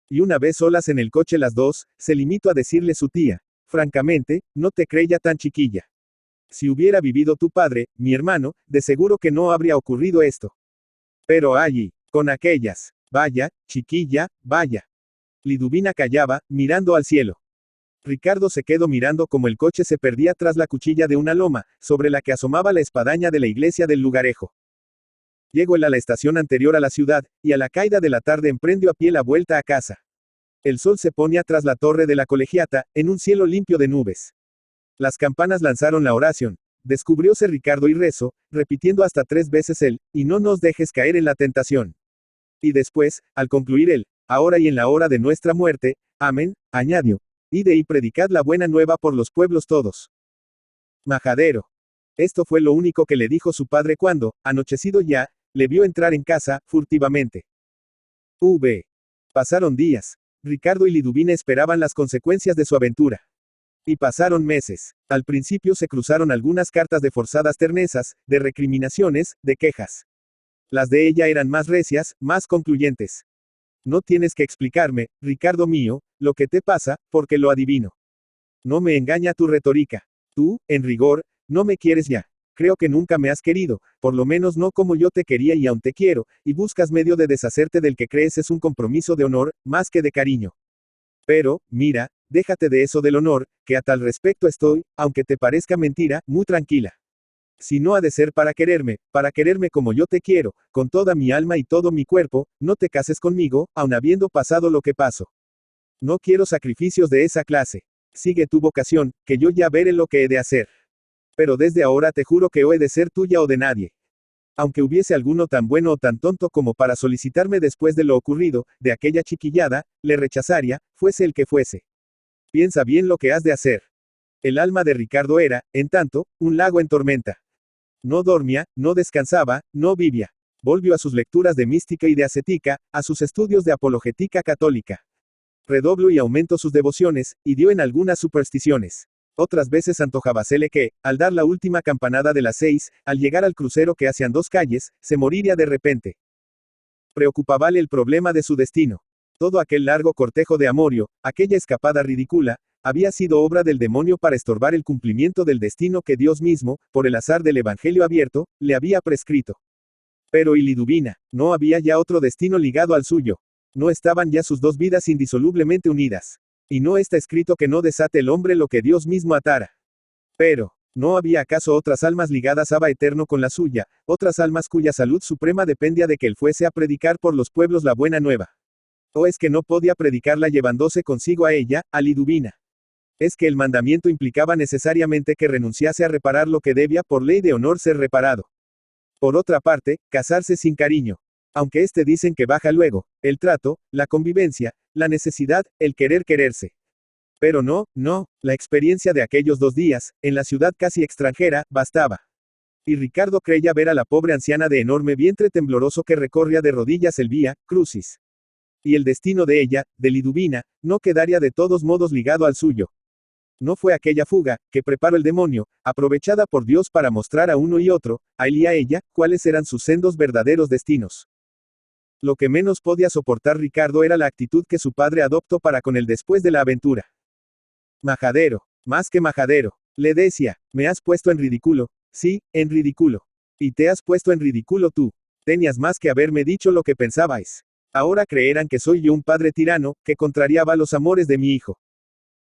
Y una vez solas en el coche las dos, se limitó a decirle su tía, francamente, no te creía tan chiquilla. Si hubiera vivido tu padre, mi hermano, de seguro que no habría ocurrido esto. Pero allí, con aquellas, vaya, chiquilla, vaya. Liduvina callaba, mirando al cielo. Ricardo se quedó mirando como el coche se perdía tras la cuchilla de una loma, sobre la que asomaba la espadaña de la iglesia del lugarejo. Llegó él a la estación anterior a la ciudad, y a la caída de la tarde emprendió a pie la vuelta a casa. El sol se ponía tras la torre de la colegiata, en un cielo limpio de nubes. Las campanas lanzaron la oración, descubrióse Ricardo y rezó, repitiendo hasta 3 veces y no nos dejes caer en la tentación. Y después, al concluir ahora y en la hora de nuestra muerte, amén, añadió, id y predicad la buena nueva por los pueblos todos. Majadero. Esto fue lo único que le dijo su padre cuando, anochecido ya, le vio entrar en casa, furtivamente. Pasaron días. Ricardo y Liduvina esperaban las consecuencias de su aventura. Y pasaron meses. Al principio se cruzaron algunas cartas de forzadas ternezas, de recriminaciones, de quejas. Las de ella eran más recias, más concluyentes. No tienes que explicarme, Ricardo mío, lo que te pasa, porque lo adivino. No me engaña tu retórica. Tú, en rigor, no me quieres ya. Creo que nunca me has querido, por lo menos no como yo te quería y aún te quiero, y buscas medio de deshacerte del que crees es un compromiso de honor, más que de cariño. Pero, mira, déjate de eso del honor, que a tal respecto estoy, aunque te parezca mentira, muy tranquila. Si no ha de ser para quererme como yo te quiero, con toda mi alma y todo mi cuerpo, no te cases conmigo, aun habiendo pasado lo que paso. No quiero sacrificios de esa clase. Sigue tu vocación, que yo ya veré lo que he de hacer. Pero desde ahora te juro que o he de ser tuya o de nadie. Aunque hubiese alguno tan bueno o tan tonto como para solicitarme después de lo ocurrido, de aquella chiquillada, le rechazaría, fuese el que fuese. Piensa bien lo que has de hacer. El alma de Ricardo era, en tanto, un lago en tormenta. No dormía, no descansaba, no vivía. Volvió a sus lecturas de mística y de ascética, a sus estudios de apologética católica. Redobló y aumentó sus devociones, y dio en algunas supersticiones. Otras veces antojábasele que, al dar la última campanada de las 6, al llegar al crucero que hacían 2 calles, se moriría de repente. Preocupábale el problema de su destino. Todo aquel largo cortejo de Amorio, aquella escapada ridícula, había sido obra del demonio para estorbar el cumplimiento del destino que Dios mismo, por el azar del Evangelio abierto, le había prescrito. Pero y Liduvina, no había ya otro destino ligado al suyo. No estaban ya sus 2 vidas indisolublemente unidas. Y no está escrito que no desate el hombre lo que Dios mismo atara. Pero, ¿no había acaso otras almas ligadas a eterno con la suya, otras almas cuya salud suprema dependía de que él fuese a predicar por los pueblos la buena nueva? ¿O es que no podía predicarla llevándose consigo a ella, a Liduvina? ¿Es que el mandamiento implicaba necesariamente que renunciase a reparar lo que debía por ley de honor ser reparado? Por otra parte, casarse sin cariño. Aunque dicen que baja luego, el trato, la convivencia, la necesidad, el quererse. Pero no, la experiencia de aquellos 2 días, en la ciudad casi extranjera, bastaba. Y Ricardo creía ver a la pobre anciana de enorme vientre tembloroso que recorría de rodillas el Vía Crucis. Y el destino de ella, de Liduvina, no quedaría de todos modos ligado al suyo. No fue aquella fuga, que preparó el demonio, aprovechada por Dios para mostrar a uno y otro, a él y a ella, cuáles eran sus sendos verdaderos destinos. Lo que menos podía soportar Ricardo era la actitud que su padre adoptó para con él después de la aventura. Majadero, más que majadero, le decía, me has puesto en ridículo, sí, en ridículo. Y te has puesto en ridículo tú. Tenías más que haberme dicho lo que pensabais. Ahora creerán que soy yo un padre tirano, que contrariaba los amores de mi hijo.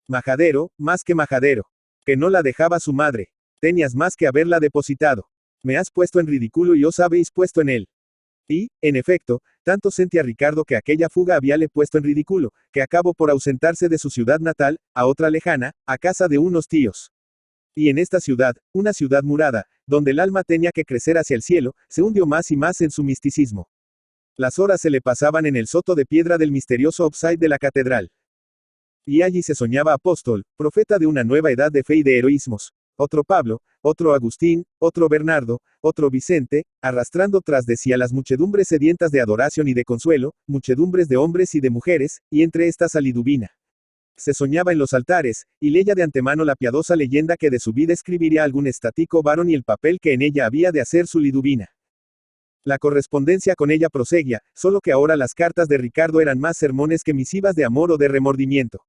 Majadero, más que majadero. Que no la dejaba su madre. Tenías más que haberla depositado. Me has puesto en ridículo y os habéis puesto en él. Y, en efecto, tanto sentía Ricardo que aquella fuga habíale puesto en ridículo, que acabó por ausentarse de su ciudad natal, a otra lejana, a casa de unos tíos. Y en esta ciudad, una ciudad murada, donde el alma tenía que crecer hacia el cielo, se hundió más y más en su misticismo. Las horas se le pasaban en el soto de piedra del misterioso ábside de la catedral. Y allí se soñaba apóstol, profeta de una nueva edad de fe y de heroísmos. Otro Pablo, otro Agustín, otro Bernardo, otro Vicente, arrastrando tras de sí a las muchedumbres sedientas de adoración y de consuelo, muchedumbres de hombres y de mujeres, y entre estas a Liduvina. Se soñaba en los altares, y leía de antemano la piadosa leyenda que de su vida escribiría algún estático varón y el papel que en ella había de hacer su Liduvina. La correspondencia con ella proseguía, solo que ahora las cartas de Ricardo eran más sermones que misivas de amor o de remordimiento.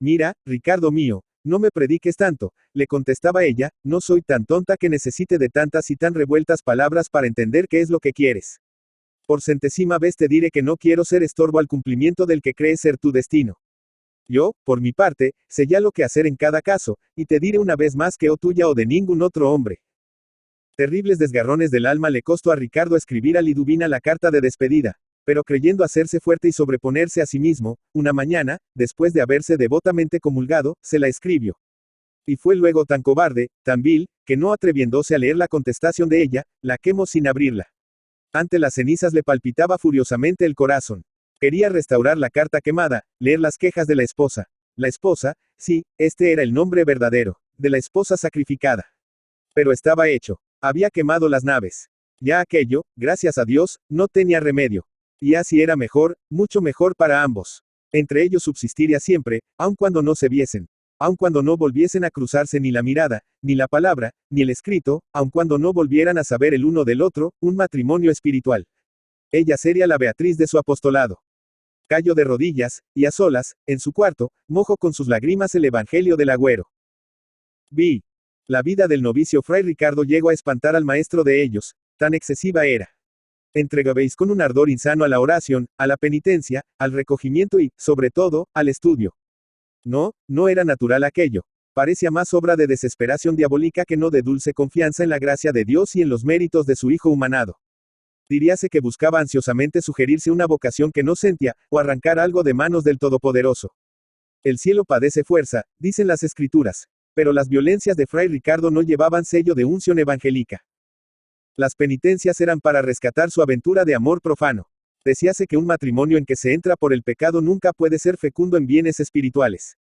Mira, Ricardo mío, no me prediques tanto, le contestaba ella, no soy tan tonta que necesite de tantas y tan revueltas palabras para entender qué es lo que quieres. Por 100ª vez te diré que no quiero ser estorbo al cumplimiento del que crees ser tu destino. Yo, por mi parte, sé ya lo que hacer en cada caso, y te diré una vez más que o tuya o de ningún otro hombre. Terribles desgarrones del alma le costó a Ricardo escribir a Liduvina la carta de despedida. Pero creyendo hacerse fuerte y sobreponerse a sí mismo, una mañana, después de haberse devotamente comulgado, se la escribió. Y fue luego tan cobarde, tan vil, que no atreviéndose a leer la contestación de ella, la quemó sin abrirla. Ante las cenizas le palpitaba furiosamente el corazón. Quería restaurar la carta quemada, leer las quejas de la esposa. La esposa, sí, este era el nombre verdadero, de la esposa sacrificada. Pero estaba hecho. Había quemado las naves. Ya aquello, gracias a Dios, no tenía remedio. Y así era mejor, mucho mejor para ambos. Entre ellos subsistiría siempre, aun cuando no se viesen. Aun cuando no volviesen a cruzarse ni la mirada, ni la palabra, ni el escrito, aun cuando no volvieran a saber el uno del otro, un matrimonio espiritual. Ella sería la Beatriz de su apostolado. Cayó de rodillas, y a solas, en su cuarto, mojó con sus lágrimas el Evangelio del Agüero. Vi. La vida del novicio Fray Ricardo llegó a espantar al maestro de ellos, tan excesiva era. Entregabéis con un ardor insano a la oración, a la penitencia, al recogimiento y, sobre todo, al estudio. No, no era natural aquello. Parecía más obra de desesperación diabólica que no de dulce confianza en la gracia de Dios y en los méritos de su Hijo humanado. Diríase que buscaba ansiosamente sugerirse una vocación que no sentía, o arrancar algo de manos del Todopoderoso. El cielo padece fuerza, dicen las Escrituras. Pero las violencias de Fray Ricardo no llevaban sello de unción evangélica. Las penitencias eran para rescatar su aventura de amor profano. Decíase que un matrimonio en que se entra por el pecado nunca puede ser fecundo en bienes espirituales.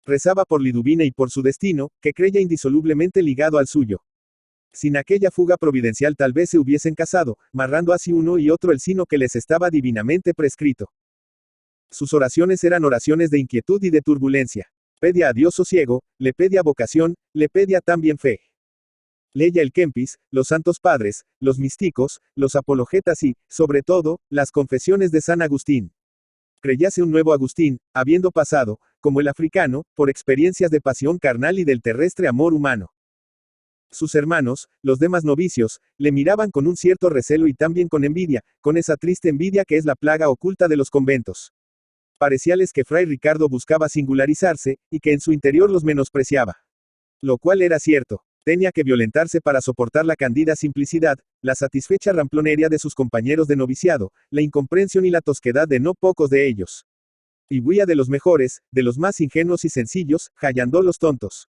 Rezaba por Liduvina y por su destino, que creía indisolublemente ligado al suyo. Sin aquella fuga providencial tal vez se hubiesen casado, marrando así uno y otro el sino que les estaba divinamente prescrito. Sus oraciones eran oraciones de inquietud y de turbulencia. Pedía a Dios sosiego, le pedía vocación, le pedía también fe. Leía el Kempis, los santos padres, los místicos, los apologetas y, sobre todo, las confesiones de San Agustín. Creyase un nuevo Agustín, habiendo pasado, como el africano, por experiencias de pasión carnal y del terrestre amor humano. Sus hermanos, los demás novicios, le miraban con un cierto recelo y también con envidia, con esa triste envidia que es la plaga oculta de los conventos. Parecíales que Fray Ricardo buscaba singularizarse, y que en su interior los menospreciaba. Lo cual era cierto. Tenía que violentarse para soportar la candida simplicidad, la satisfecha ramplonería de sus compañeros de noviciado, la incomprensión y la tosquedad de no pocos de ellos. Y huía de los mejores, de los más ingenuos y sencillos, hallando los tontos.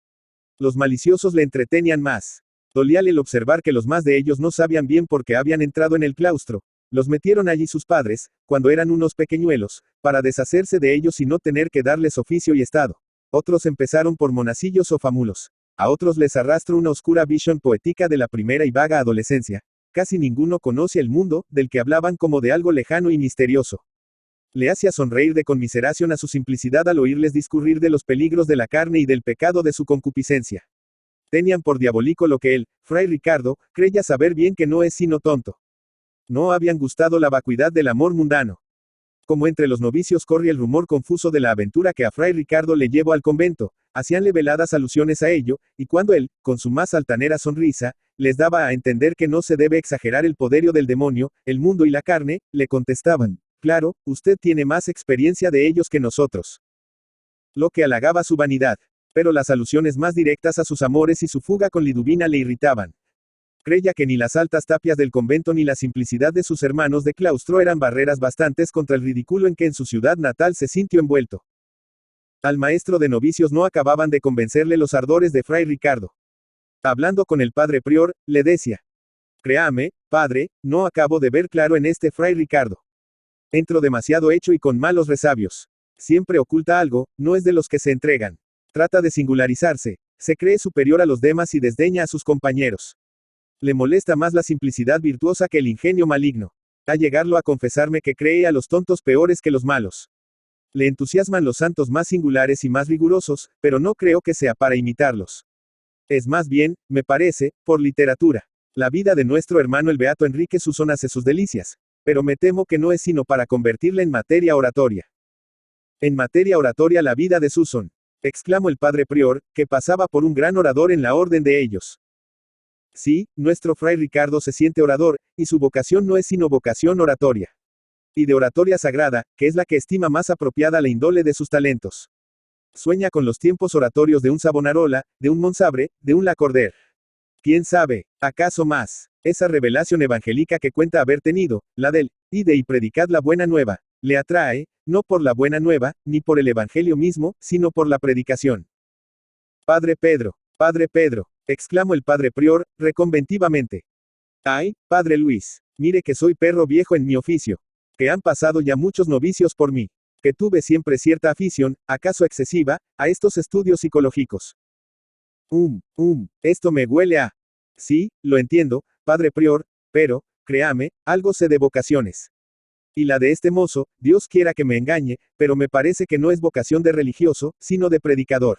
Los maliciosos le entretenían más. Dolíale el observar que los más de ellos no sabían bien por qué habían entrado en el claustro. Los metieron allí sus padres, cuando eran unos pequeñuelos, para deshacerse de ellos y no tener que darles oficio y estado. Otros empezaron por monacillos o fámulos. A otros les arrastra una oscura visión poética de la primera y vaga adolescencia. Casi ninguno conoce el mundo, del que hablaban como de algo lejano y misterioso. Le hacía sonreír de conmiseración a su simplicidad al oírles discurrir de los peligros de la carne y del pecado de su concupiscencia. Tenían por diabólico lo que él, Fray Ricardo, creía saber bien que no es sino tonto. No habían gustado la vacuidad del amor mundano. Como entre los novicios corría el rumor confuso de la aventura que a Fray Ricardo le llevó al convento, hacíanle veladas alusiones a ello, y cuando él, con su más altanera sonrisa, les daba a entender que no se debe exagerar el poderío del demonio, el mundo y la carne, le contestaban: claro, usted tiene más experiencia de ellos que nosotros. Lo que halagaba su vanidad. Pero las alusiones más directas a sus amores y su fuga con Liduvina le irritaban. Creía que ni las altas tapias del convento ni la simplicidad de sus hermanos de claustro eran barreras bastantes contra el ridículo en que en su ciudad natal se sintió envuelto. Al maestro de novicios no acababan de convencerle los ardores de Fray Ricardo. Hablando con el padre prior, le decía: créame, padre, no acabo de ver claro en este Fray Ricardo. Entro demasiado hecho y con malos resabios. Siempre oculta algo, no es de los que se entregan. Trata de singularizarse, se cree superior a los demás y desdeña a sus compañeros. Le molesta más la simplicidad virtuosa que el ingenio maligno. A llegarlo a confesarme que cree a los tontos peores que los malos. Le entusiasman los santos más singulares y más rigurosos, pero no creo que sea para imitarlos. Es más bien, me parece, por literatura. La vida de nuestro hermano el beato Enrique Susón hace sus delicias, pero me temo que no es sino para convertirla en materia oratoria. En materia oratoria la vida de Susón, exclamó el padre prior, que pasaba por un gran orador en la orden de ellos. Sí, nuestro Fray Ricardo se siente orador, y su vocación no es sino vocación oratoria. Y de oratoria sagrada, que es la que estima más apropiada la índole de sus talentos. Sueña con los tiempos oratorios de un Savonarola, de un Monsabre, de un Lacordaire. ¿Quién sabe, acaso más? Esa revelación evangélica que cuenta haber tenido, la del, id y predicad la buena nueva, le atrae, no por la buena nueva, ni por el evangelio mismo, sino por la predicación. Padre Pedro, exclamó el padre prior, reconventivamente. Ay, padre Luis, mire que soy perro viejo en mi oficio. Que han pasado ya muchos novicios por mí. Que tuve siempre cierta afición, acaso excesiva, a estos estudios psicológicos. Esto me huele a... Sí, lo entiendo, padre prior, pero, créame, algo sé de vocaciones. Y la de este mozo, Dios quiera que me engañe, pero me parece que no es vocación de religioso, sino de predicador.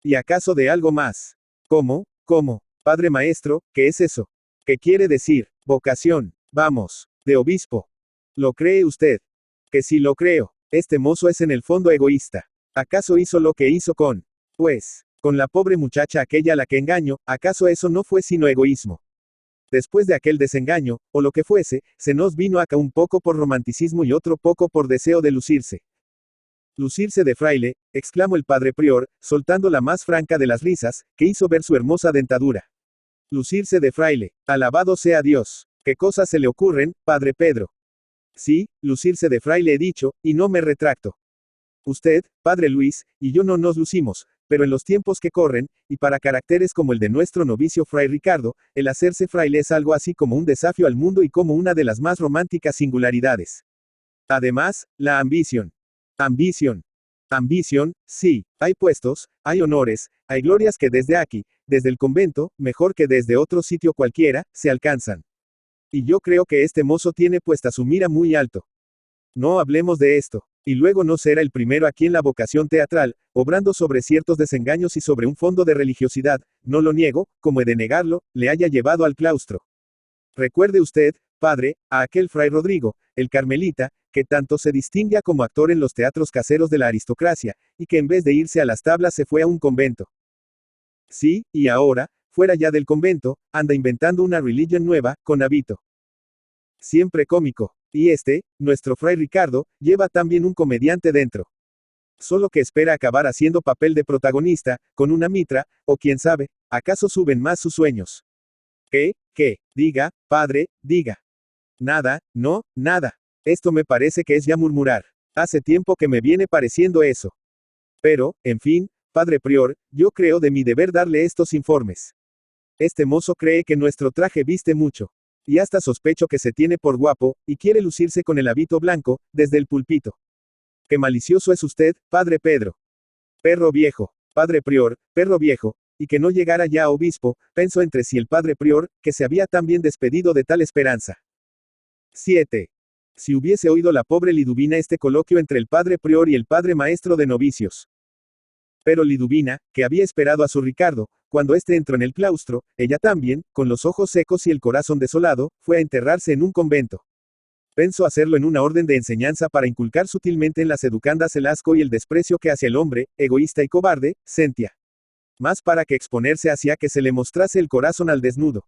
¿Y acaso de algo más? ¿Cómo? ¿Cómo? Padre maestro, ¿qué es eso? ¿Qué quiere decir? Vocación. Vamos. De obispo. ¿Lo cree usted? Que sí lo creo. Este mozo es en el fondo egoísta. ¿Acaso hizo lo que hizo con? Pues, con la pobre muchacha aquella a la que engaño, ¿acaso eso no fue sino egoísmo? Después de aquel desengaño, o lo que fuese, se nos vino acá un poco por romanticismo y otro poco por deseo de lucirse. Lucirse de fraile, exclamó el padre prior, soltando la más franca de las risas, que hizo ver su hermosa dentadura. Lucirse de fraile. Alabado sea Dios. ¿Qué cosas se le ocurren, padre Pedro? Sí, lucirse de fraile he dicho, y no me retracto. Usted, padre Luis, y yo no nos lucimos, pero en los tiempos que corren, y para caracteres como el de nuestro novicio fray Ricardo, el hacerse fraile es algo así como un desafío al mundo y como una de las más románticas singularidades. Además, la ambición. Ambición. Ambición, sí, hay puestos, hay honores, hay glorias que desde aquí, desde el convento, mejor que desde otro sitio cualquiera, se alcanzan. Y yo creo que este mozo tiene puesta su mira muy alto. No hablemos de esto. Y luego no será el primero a quien la vocación teatral, obrando sobre ciertos desengaños y sobre un fondo de religiosidad, no lo niego, como he de negarlo, le haya llevado al claustro. Recuerde usted, padre, a aquel fray Rodrigo, el carmelita, que tanto se distingue como actor en los teatros caseros de la aristocracia, y que en vez de irse a las tablas se fue a un convento. Sí, y ahora, fuera ya del convento, anda inventando una religión nueva, con hábito. Siempre cómico. Y nuestro fray Ricardo, lleva también un comediante dentro. Solo que espera acabar haciendo papel de protagonista, con una mitra, o quién sabe, ¿acaso suben más sus sueños? ¿Qué? Diga, padre, diga. Nada, no, nada. Esto me parece que es ya murmurar. Hace tiempo que me viene pareciendo eso. Pero, en fin, padre prior, yo creo de mi deber darle estos informes. Este mozo cree que nuestro traje viste mucho. Y hasta sospecho que se tiene por guapo, y quiere lucirse con el hábito blanco, desde el púlpito. Qué malicioso es usted, padre Pedro. Perro viejo, padre prior, perro viejo, y que no llegara ya a obispo, pensó entre sí el padre prior, que se había también despedido de tal esperanza. 7. Si hubiese oído la pobre Liduvina este coloquio entre el padre prior y el padre maestro de novicios. Pero Liduvina, que había esperado a su Ricardo, cuando éste entró en el claustro, ella también, con los ojos secos y el corazón desolado, fue a enterrarse en un convento. Pensó hacerlo en una orden de enseñanza para inculcar sutilmente en las educandas el asco y el desprecio que hacia el hombre, egoísta y cobarde, sentía. Más para que exponerse hacia que se le mostrase el corazón al desnudo.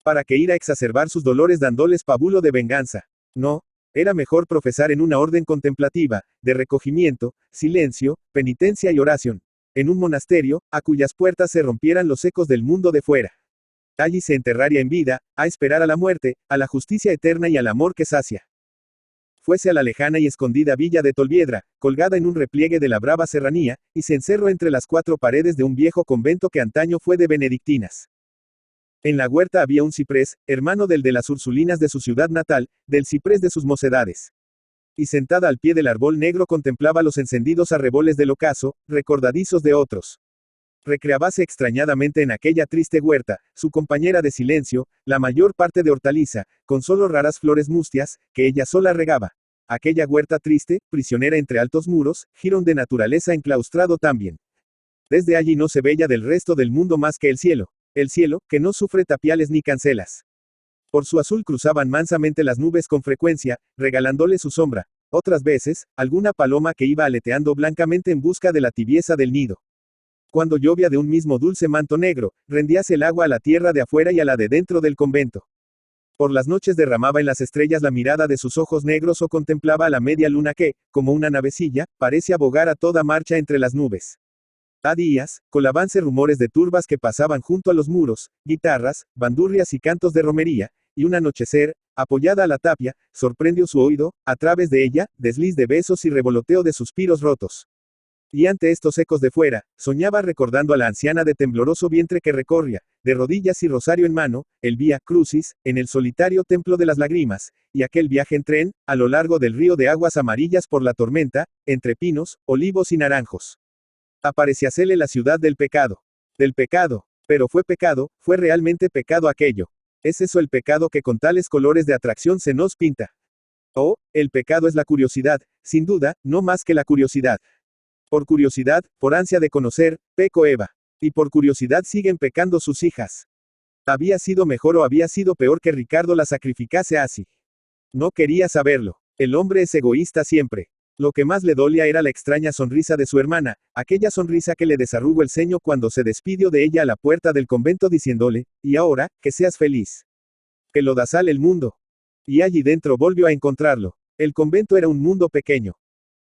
Para que ir a exacerbar sus dolores dándoles pábulo de venganza. No, era mejor profesar en una orden contemplativa, de recogimiento, silencio, penitencia y oración. En un monasterio, a cuyas puertas se rompieran los ecos del mundo de fuera. Allí se enterraría en vida, a esperar a la muerte, a la justicia eterna y al amor que sacia. Fuese a la lejana y escondida villa de Tolviedra, colgada en un repliegue de la brava serranía, y se encerró entre las cuatro paredes de un viejo convento que antaño fue de benedictinas. En la huerta había un ciprés, hermano del de las Ursulinas de su ciudad natal, del ciprés de sus mocedades. Y sentada al pie del árbol negro contemplaba los encendidos arreboles del ocaso, recordadizos de otros. Recreábase extrañadamente en aquella triste huerta, su compañera de silencio, la mayor parte de hortaliza, con solo raras flores mustias, que ella sola regaba. Aquella huerta triste, prisionera entre altos muros, jirón de naturaleza enclaustrado también. Desde allí no se veía del resto del mundo más que el cielo, que no sufre tapiales ni cancelas. Por su azul cruzaban mansamente las nubes con frecuencia, regalándole su sombra. Otras veces, alguna paloma que iba aleteando blancamente en busca de la tibieza del nido. Cuando llovía de un mismo dulce manto negro, rendíase el agua a la tierra de afuera y a la de dentro del convento. Por las noches derramaba en las estrellas la mirada de sus ojos negros o contemplaba a la media luna que, como una navecilla, parece abogar a toda marcha entre las nubes. A días, colabanse rumores de turbas que pasaban junto a los muros, guitarras, bandurrias y cantos de romería, y un anochecer, apoyada a la tapia, sorprendió su oído, a través de ella, desliz de besos y revoloteo de suspiros rotos. Y ante estos ecos de fuera, soñaba recordando a la anciana de tembloroso vientre que recorría, de rodillas y rosario en mano, el Vía Crucis, en el solitario templo de las lágrimas, y aquel viaje en tren, a lo largo del río de aguas amarillas por la tormenta, entre pinos, olivos y naranjos. Apareciásele la ciudad del pecado. Del pecado. Pero fue realmente pecado aquello. ¿Es eso el pecado que con tales colores de atracción se nos pinta? Oh, el pecado es la curiosidad, sin duda, no más que la curiosidad. Por curiosidad, por ansia de conocer, pecó Eva. Y por curiosidad siguen pecando sus hijas. ¿Había sido mejor o había sido peor que Ricardo la sacrificase así? No quería saberlo. El hombre es egoísta siempre. Lo que más le dolía era la extraña sonrisa de su hermana, aquella sonrisa que le desarrugó el ceño cuando se despidió de ella a la puerta del convento diciéndole, y ahora, que seas feliz. Que lo dasal el mundo. Y allí dentro volvió a encontrarlo. El convento era un mundo pequeño.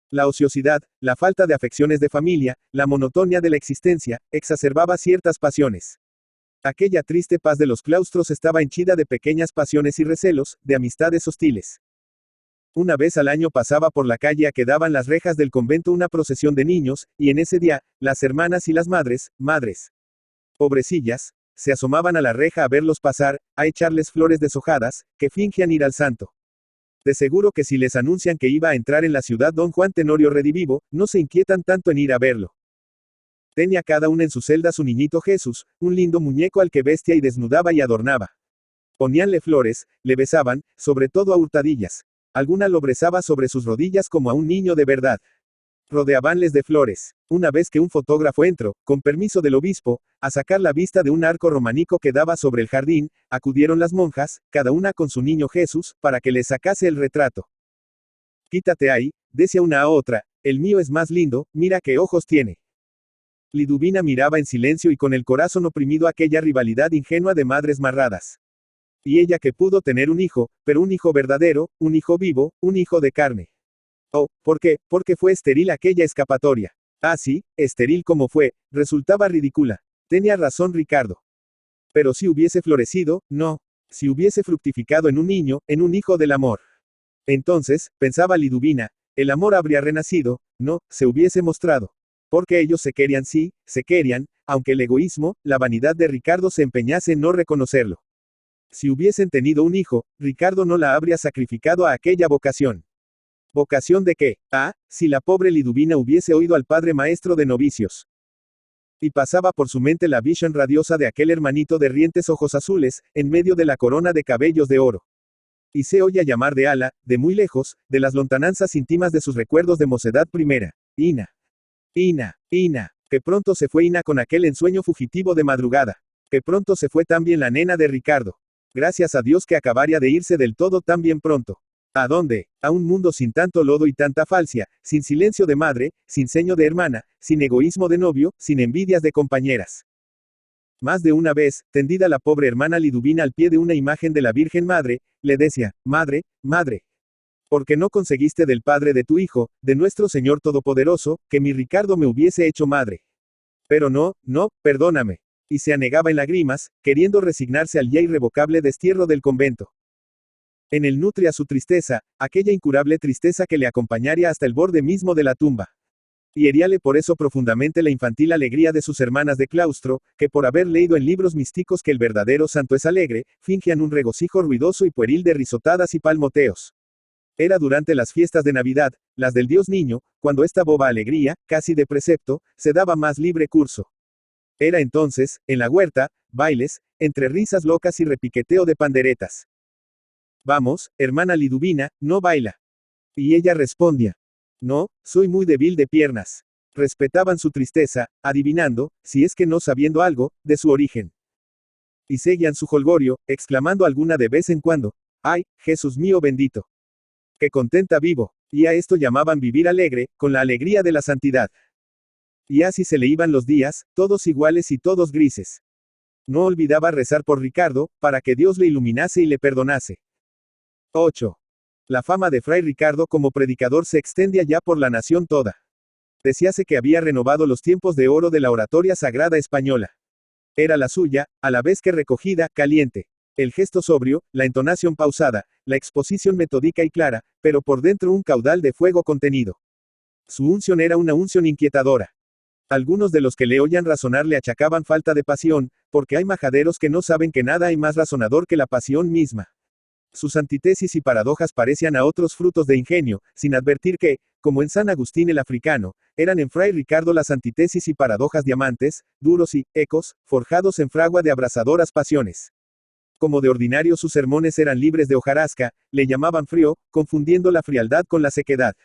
La ociosidad, la falta de afecciones de familia, la monotonía de la existencia, exacerbaba ciertas pasiones. Aquella triste paz de los claustros estaba henchida de pequeñas pasiones y recelos, de amistades hostiles. Una vez al año pasaba por la calle a que daban las rejas del convento una procesión de niños, y en ese día, las hermanas y las madres, pobrecillas, se asomaban a la reja a verlos pasar, a echarles flores deshojadas, que fingían ir al santo. De seguro que si les anuncian que iba a entrar en la ciudad don Juan Tenorio Redivivo, no se inquietan tanto en ir a verlo. Tenía cada una en su celda su niñito Jesús, un lindo muñeco al que vestía y desnudaba y adornaba. Poníanle flores, le besaban, sobre todo a hurtadillas. Alguna lo besaba sobre sus rodillas como a un niño de verdad. Rodeabanles de flores. Una vez que un fotógrafo entró, con permiso del obispo, a sacar la vista de un arco románico que daba sobre el jardín, acudieron las monjas, cada una con su niño Jesús, para que le sacase el retrato. Quítate ahí, decía una a otra, el mío es más lindo, mira qué ojos tiene. Liduvina miraba en silencio y con el corazón oprimido aquella rivalidad ingenua de madres marradas. Y ella que pudo tener un hijo, pero un hijo verdadero, un hijo vivo, un hijo de carne. Oh, ¿por qué? Porque fue estéril aquella escapatoria. Ah, sí, estéril como fue, resultaba ridícula. Tenía razón Ricardo. Pero si hubiese florecido, no. Si hubiese fructificado en un niño, en un hijo del amor. Entonces, pensaba Liduvina, el amor habría renacido, no, se hubiese mostrado. Porque ellos se querían sí, se querían, aunque el egoísmo, la vanidad de Ricardo se empeñase en no reconocerlo. Si hubiesen tenido un hijo, Ricardo no la habría sacrificado a aquella vocación. ¿Vocación de qué? Ah, si la pobre Liduvina hubiese oído al padre maestro de novicios. Y pasaba por su mente la visión radiosa de aquel hermanito de rientes ojos azules, en medio de la corona de cabellos de oro. Y se oía llamar de ala, de muy lejos, de las lontananzas íntimas de sus recuerdos de mocedad primera. Ina. Ina, Ina. Que pronto se fue Ina con aquel ensueño fugitivo de madrugada. Que pronto se fue también la nena de Ricardo. Gracias a Dios que acabaría de irse del todo tan bien pronto. ¿A dónde? A un mundo sin tanto lodo y tanta falsia, sin silencio de madre, sin ceño de hermana, sin egoísmo de novio, sin envidias de compañeras. Más de una vez, tendida la pobre hermana Liduvina al pie de una imagen de la Virgen Madre, le decía, madre, madre. ¿Por qué no conseguiste del Padre de tu Hijo, de nuestro Señor Todopoderoso, que mi Ricardo me hubiese hecho madre? Pero no, no, perdóname. Y se anegaba en lágrimas, queriendo resignarse al ya irrevocable destierro del convento. En él nutría su tristeza, aquella incurable tristeza que le acompañaría hasta el borde mismo de la tumba. Y heríale por eso profundamente la infantil alegría de sus hermanas de claustro, que por haber leído en libros místicos que el verdadero santo es alegre, fingían un regocijo ruidoso y pueril de risotadas y palmoteos. Era durante las fiestas de Navidad, las del Dios Niño, cuando esta boba alegría, casi de precepto, se daba más libre curso. Era entonces, en la huerta, bailes, entre risas locas y repiqueteo de panderetas. Vamos, hermana Liduvina, no baila. Y ella respondía. No, soy muy débil de piernas. Respetaban su tristeza, adivinando, si es que no sabiendo algo, de su origen. Y seguían su jolgorio, exclamando alguna de vez en cuando, ¡ay, Jesús mío bendito! ¡Qué contenta vivo! Y a esto llamaban vivir alegre, con la alegría de la santidad. Y así se le iban los días, todos iguales y todos grises. No olvidaba rezar por Ricardo, para que Dios le iluminase y le perdonase. 8. La fama de Fray Ricardo como predicador se extendía ya por la nación toda. Decíase que había renovado los tiempos de oro de la oratoria sagrada española. Era la suya, a la vez que recogida, caliente. El gesto sobrio, la entonación pausada, la exposición metódica y clara, pero por dentro un caudal de fuego contenido. Su unción era una unción inquietadora. Algunos de los que le oían razonar le achacaban falta de pasión, porque hay majaderos que no saben que nada hay más razonador que la pasión misma. Sus antítesis y paradojas parecían a otros frutos de ingenio, sin advertir que, como en San Agustín el africano, eran en Fray Ricardo las antítesis y paradojas diamantes, duros y, ecos, forjados en fragua de abrasadoras pasiones. Como de ordinario sus sermones eran libres de hojarasca, le llamaban frío, confundiendo la frialdad con la sequedad.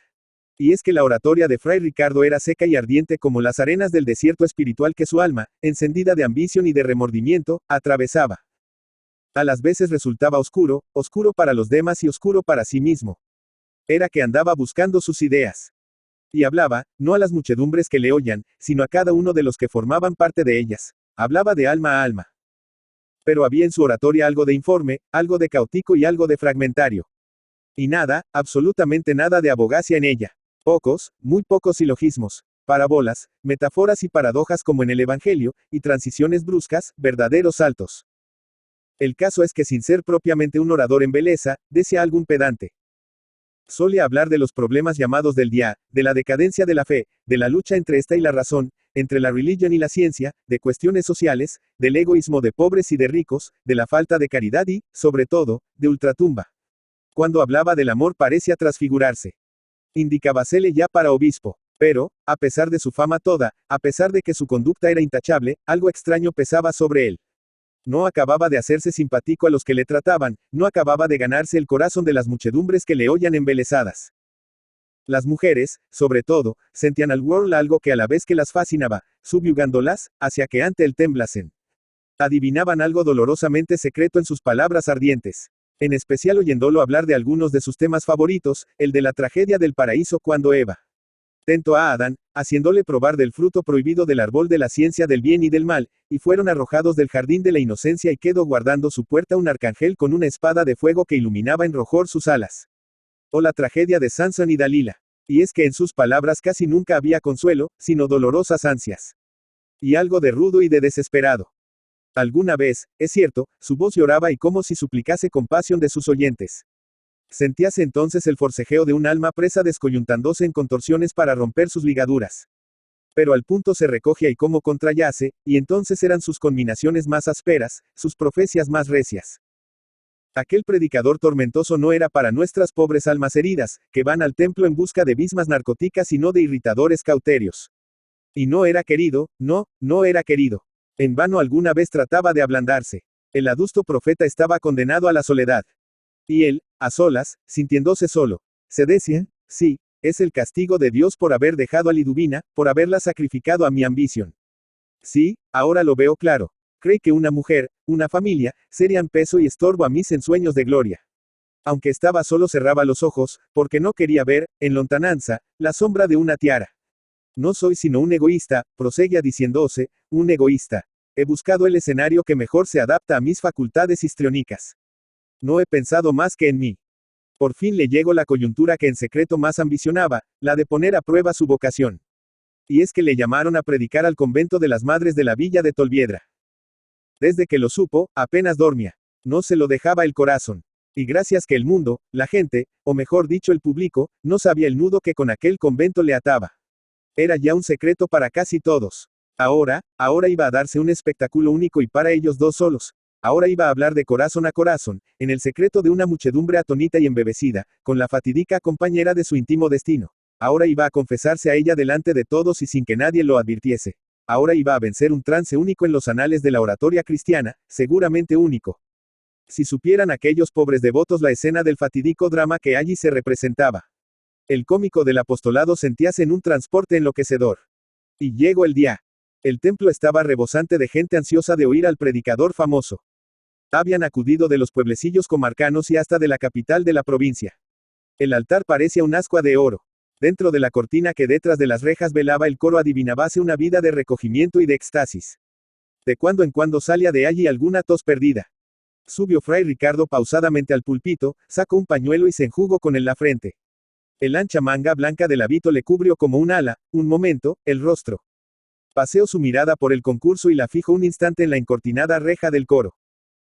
Y es que la oratoria de Fray Ricardo era seca y ardiente como las arenas del desierto espiritual que su alma, encendida de ambición y de remordimiento, atravesaba. A las veces resultaba oscuro, oscuro para los demás y oscuro para sí mismo. Era que andaba buscando sus ideas. Y hablaba, no a las muchedumbres que le oían, sino a cada uno de los que formaban parte de ellas. Hablaba de alma a alma. Pero había en su oratoria algo de informe, algo de caótico y algo de fragmentario. Y nada, absolutamente nada de abogacia en ella. Pocos, muy pocos silogismos, parábolas, metáforas y paradojas como en el Evangelio, y transiciones bruscas, verdaderos saltos. El caso es que sin ser propiamente un orador en belleza, decía algún pedante. Solía hablar de los problemas llamados del día, de la decadencia de la fe, de la lucha entre esta y la razón, entre la religión y la ciencia, de cuestiones sociales, del egoísmo de pobres y de ricos, de la falta de caridad y, sobre todo, de ultratumba. Cuando hablaba del amor parecía transfigurarse. Indicábasele ya para obispo. Pero, a pesar de su fama toda, a pesar de que su conducta era intachable, algo extraño pesaba sobre él. No acababa de hacerse simpático a los que le trataban, no acababa de ganarse el corazón de las muchedumbres que le oían embelesadas. Las mujeres, sobre todo, sentían al World algo que a la vez que las fascinaba, subyugándolas, hacia que ante él temblasen. Adivinaban algo dolorosamente secreto en sus palabras ardientes. En especial oyéndolo hablar de algunos de sus temas favoritos, el de la tragedia del paraíso cuando Eva tentó a Adán, haciéndole probar del fruto prohibido del árbol de la ciencia del bien y del mal, y fueron arrojados del jardín de la inocencia y quedó guardando su puerta un arcángel con una espada de fuego que iluminaba en rojor sus alas. O la tragedia de Sansón y Dalila. Y es que en sus palabras casi nunca había consuelo, sino dolorosas ansias. Y algo de rudo y de desesperado. Alguna vez, es cierto, su voz lloraba y como si suplicase compasión de sus oyentes. Sentíase entonces el forcejeo de un alma presa descoyuntándose en contorsiones para romper sus ligaduras. Pero al punto se recogía y como contrayase, y entonces eran sus conminaciones más ásperas, sus profecias más recias. Aquel predicador tormentoso no era para nuestras pobres almas heridas, que van al templo en busca de bismas narcóticas y no de irritadores cauterios. Y no era querido, no era querido. En vano alguna vez trataba de ablandarse. El adusto profeta estaba condenado a la soledad. Y él, a solas, sintiéndose solo, se decía, sí, es el castigo de Dios por haber dejado a Liduvina, por haberla sacrificado a mi ambición. Sí, ahora lo veo claro. Cree que una mujer, una familia, serían peso y estorbo a mis ensueños de gloria. Aunque estaba solo cerraba los ojos, porque no quería ver, en lontananza, la sombra de una tiara. No soy sino un egoísta, proseguía diciéndose, un egoísta. He buscado el escenario que mejor se adapta a mis facultades histriónicas. No he pensado más que en mí. Por fin le llegó la coyuntura que en secreto más ambicionaba, la de poner a prueba su vocación. Y es que le llamaron a predicar al convento de las Madres de la Villa de Tolviedra. Desde que lo supo, apenas dormía. No se lo dejaba el corazón. Y gracias que el mundo, la gente, o mejor dicho el público, no sabía el nudo que con aquel convento le ataba. Era ya un secreto para casi todos. Ahora iba a darse un espectáculo único y para ellos dos solos. Ahora iba a hablar de corazón a corazón, en el secreto de una muchedumbre atónita y embebecida, con la fatídica compañera de su íntimo destino. Ahora iba a confesarse a ella delante de todos y sin que nadie lo advirtiese. Ahora iba a vencer un trance único en los anales de la oratoria cristiana, seguramente único. Si supieran aquellos pobres devotos la escena del fatídico drama que allí se representaba. El cómico del apostolado sentíase en un transporte enloquecedor. Y llegó el día. El templo estaba rebosante de gente ansiosa de oír al predicador famoso. Habían acudido de los pueblecillos comarcanos y hasta de la capital de la provincia. El altar parecía un ascua de oro. Dentro de la cortina que detrás de las rejas velaba el coro adivinábase una vida de recogimiento y de éxtasis. De cuando en cuando salía de allí alguna tos perdida. Subió Fray Ricardo pausadamente al púlpito, sacó un pañuelo y se enjugó con él la frente. El ancha manga blanca del hábito le cubrió como un ala, un momento, el rostro. Paseó su mirada por el concurso y la fijó un instante en la encortinada reja del coro.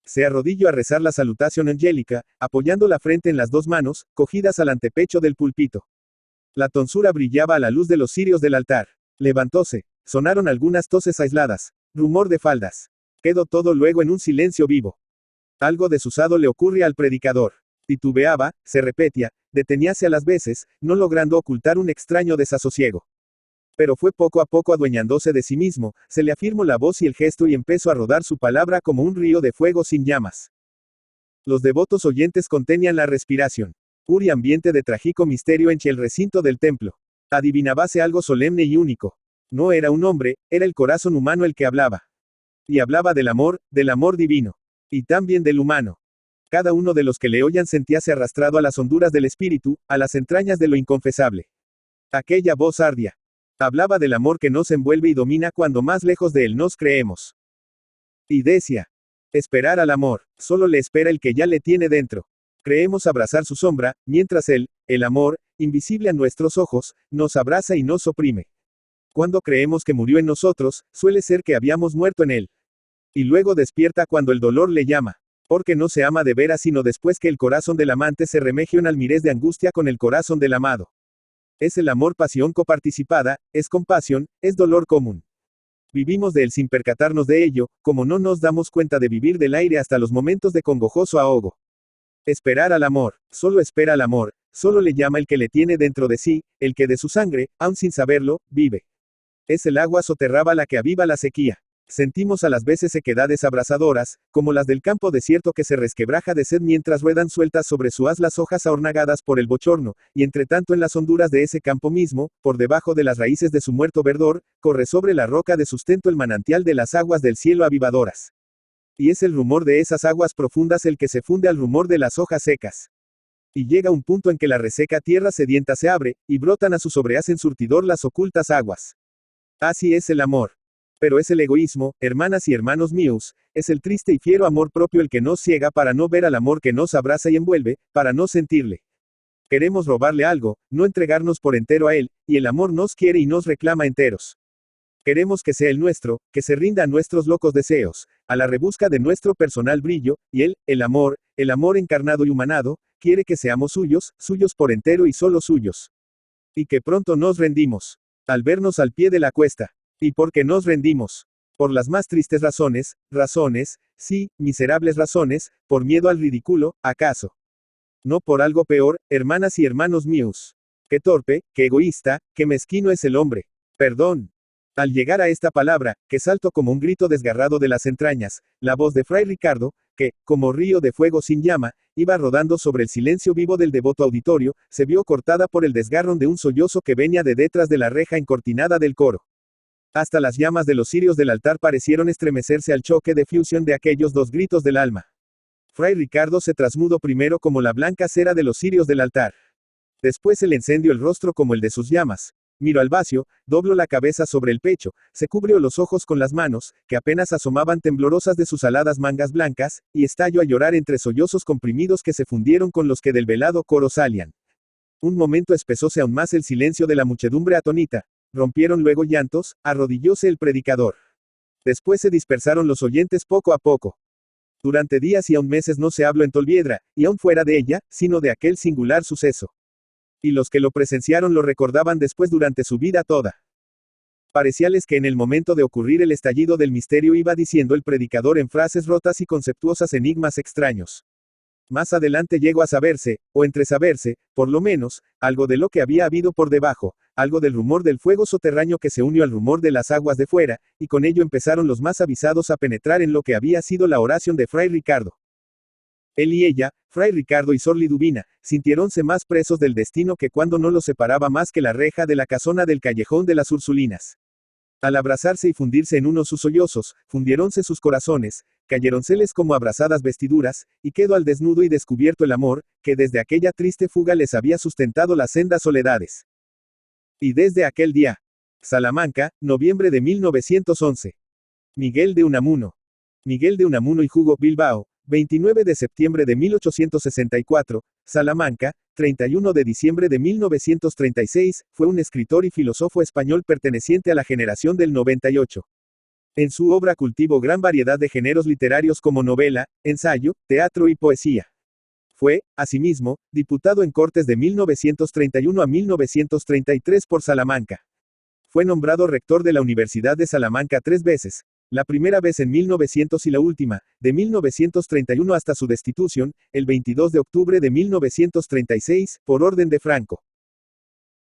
Se arrodilló a rezar la salutación angélica, apoyando la frente en las dos manos, cogidas al antepecho del púlpito. La tonsura brillaba a la luz de los cirios del altar. Levantóse. Sonaron algunas toses aisladas. Rumor de faldas. Quedó todo luego en un silencio vivo. Algo desusado le ocurre al predicador. Titubeaba, se repetía, deteníase a las veces, no logrando ocultar un extraño desasosiego. Pero fue poco a poco adueñándose de sí mismo, se le afirmó la voz y el gesto y empezó a rodar su palabra como un río de fuego sin llamas. Los devotos oyentes contenían la respiración. Puro ambiente de trágico misterio en el recinto del templo. Adivinábase algo solemne y único. No era un hombre, era el corazón humano el que hablaba. Y hablaba del amor divino. Y también del humano. Cada uno de los que le oían sentíase arrastrado a las honduras del espíritu, a las entrañas de lo inconfesable. Aquella voz ardía. Hablaba del amor que nos envuelve y domina cuando más lejos de él nos creemos. Y decía, esperar al amor, solo le espera el que ya le tiene dentro. Creemos abrazar su sombra, mientras él, el amor, invisible a nuestros ojos, nos abraza y nos oprime. Cuando creemos que murió en nosotros, suele ser que habíamos muerto en él. Y luego despierta cuando el dolor le llama. Porque no se ama de veras sino después que el corazón del amante se remeje en almirez de angustia con el corazón del amado. Es el amor pasión coparticipada, es compasión, es dolor común. Vivimos de él sin percatarnos de ello, como no nos damos cuenta de vivir del aire hasta los momentos de congojoso ahogo. Esperar al amor, solo espera al amor, solo le llama el que le tiene dentro de sí, el que de su sangre, aun sin saberlo, vive. Es el agua soterrada la que aviva la sequía. Sentimos a las veces sequedades abrasadoras, como las del campo desierto que se resquebraja de sed mientras ruedan sueltas sobre su haz las hojas ahornagadas por el bochorno, y entre tanto en las honduras de ese campo mismo, por debajo de las raíces de su muerto verdor, corre sobre la roca de sustento el manantial de las aguas del cielo avivadoras. Y es el rumor de esas aguas profundas el que se funde al rumor de las hojas secas. Y llega un punto en que la reseca tierra sedienta se abre, y brotan a su sobrehaz en surtidor las ocultas aguas. Así es el amor. Pero es el egoísmo, hermanas y hermanos míos, es el triste y fiero amor propio el que nos ciega para no ver al amor que nos abraza y envuelve, para no sentirle. Queremos robarle algo, no entregarnos por entero a él, y el amor nos quiere y nos reclama enteros. Queremos que sea el nuestro, que se rinda a nuestros locos deseos, a la rebusca de nuestro personal brillo, y él, el amor encarnado y humanado, quiere que seamos suyos, suyos por entero y solo suyos. Y que pronto nos rendimos. Al vernos al pie de la cuesta. ¿Y por qué nos rendimos? Por las más tristes razones, sí, miserables razones, por miedo al ridículo, ¿acaso? No por algo peor, hermanas y hermanos míos. Qué torpe, qué egoísta, qué mezquino es el hombre. Perdón. Al llegar a esta palabra, que saltó como un grito desgarrado de las entrañas, la voz de Fray Ricardo, que, como río de fuego sin llama, iba rodando sobre el silencio vivo del devoto auditorio, se vio cortada por el desgarrón de un sollozo que venía de detrás de la reja encortinada del coro. Hasta las llamas de los cirios del altar parecieron estremecerse al choque de fusión de aquellos dos gritos del alma. Fray Ricardo se trasmudó primero como la blanca cera de los cirios del altar. Después el encendió el rostro como el de sus llamas. Miró al vacío, dobló la cabeza sobre el pecho, se cubrió los ojos con las manos, que apenas asomaban temblorosas de sus aladas mangas blancas, y estalló a llorar entre sollozos comprimidos que se fundieron con los que del velado coro salían. Un momento espesóse aún más el silencio de la muchedumbre atónita. Rompieron luego llantos, arrodillóse el predicador. Después se dispersaron los oyentes poco a poco. Durante días y aún meses no se habló en Tolviedra, y aún fuera de ella, sino de aquel singular suceso. Y los que lo presenciaron lo recordaban después durante su vida toda. Parecíales que en el momento de ocurrir el estallido del misterio iba diciendo el predicador en frases rotas y conceptuosas enigmas extraños. Más adelante llegó a saberse, o entresaberse, por lo menos, algo de lo que había habido por debajo, algo del rumor del fuego soterráneo que se unió al rumor de las aguas de fuera, y con ello empezaron los más avisados a penetrar en lo que había sido la oración de Fray Ricardo. Él y ella, Fray Ricardo y Sor Liduvina, sintiéronse más presos del destino que cuando no los separaba más que la reja de la casona del callejón de las Ursulinas. Al abrazarse y fundirse en unos sus sollozos, fundiéronse sus corazones, cayéronseles como abrasadas vestiduras, y quedó al desnudo y descubierto el amor, que desde aquella triste fuga les había sustentado las sendas soledades. Y desde aquel día. Salamanca, noviembre de 1911. Miguel de Unamuno. Miguel de Unamuno y Hugo Bilbao, 29 de septiembre de 1864, Salamanca, 31 de diciembre de 1936, fue un escritor y filósofo español perteneciente a la generación del 98. En su obra cultivó gran variedad de géneros literarios como novela, ensayo, teatro y poesía. Fue, asimismo, diputado en Cortes de 1931 a 1933 por Salamanca. Fue nombrado rector de la Universidad de Salamanca 3 veces. La primera vez en 1900 y la última, de 1931 hasta su destitución, el 22 de octubre de 1936, por orden de Franco.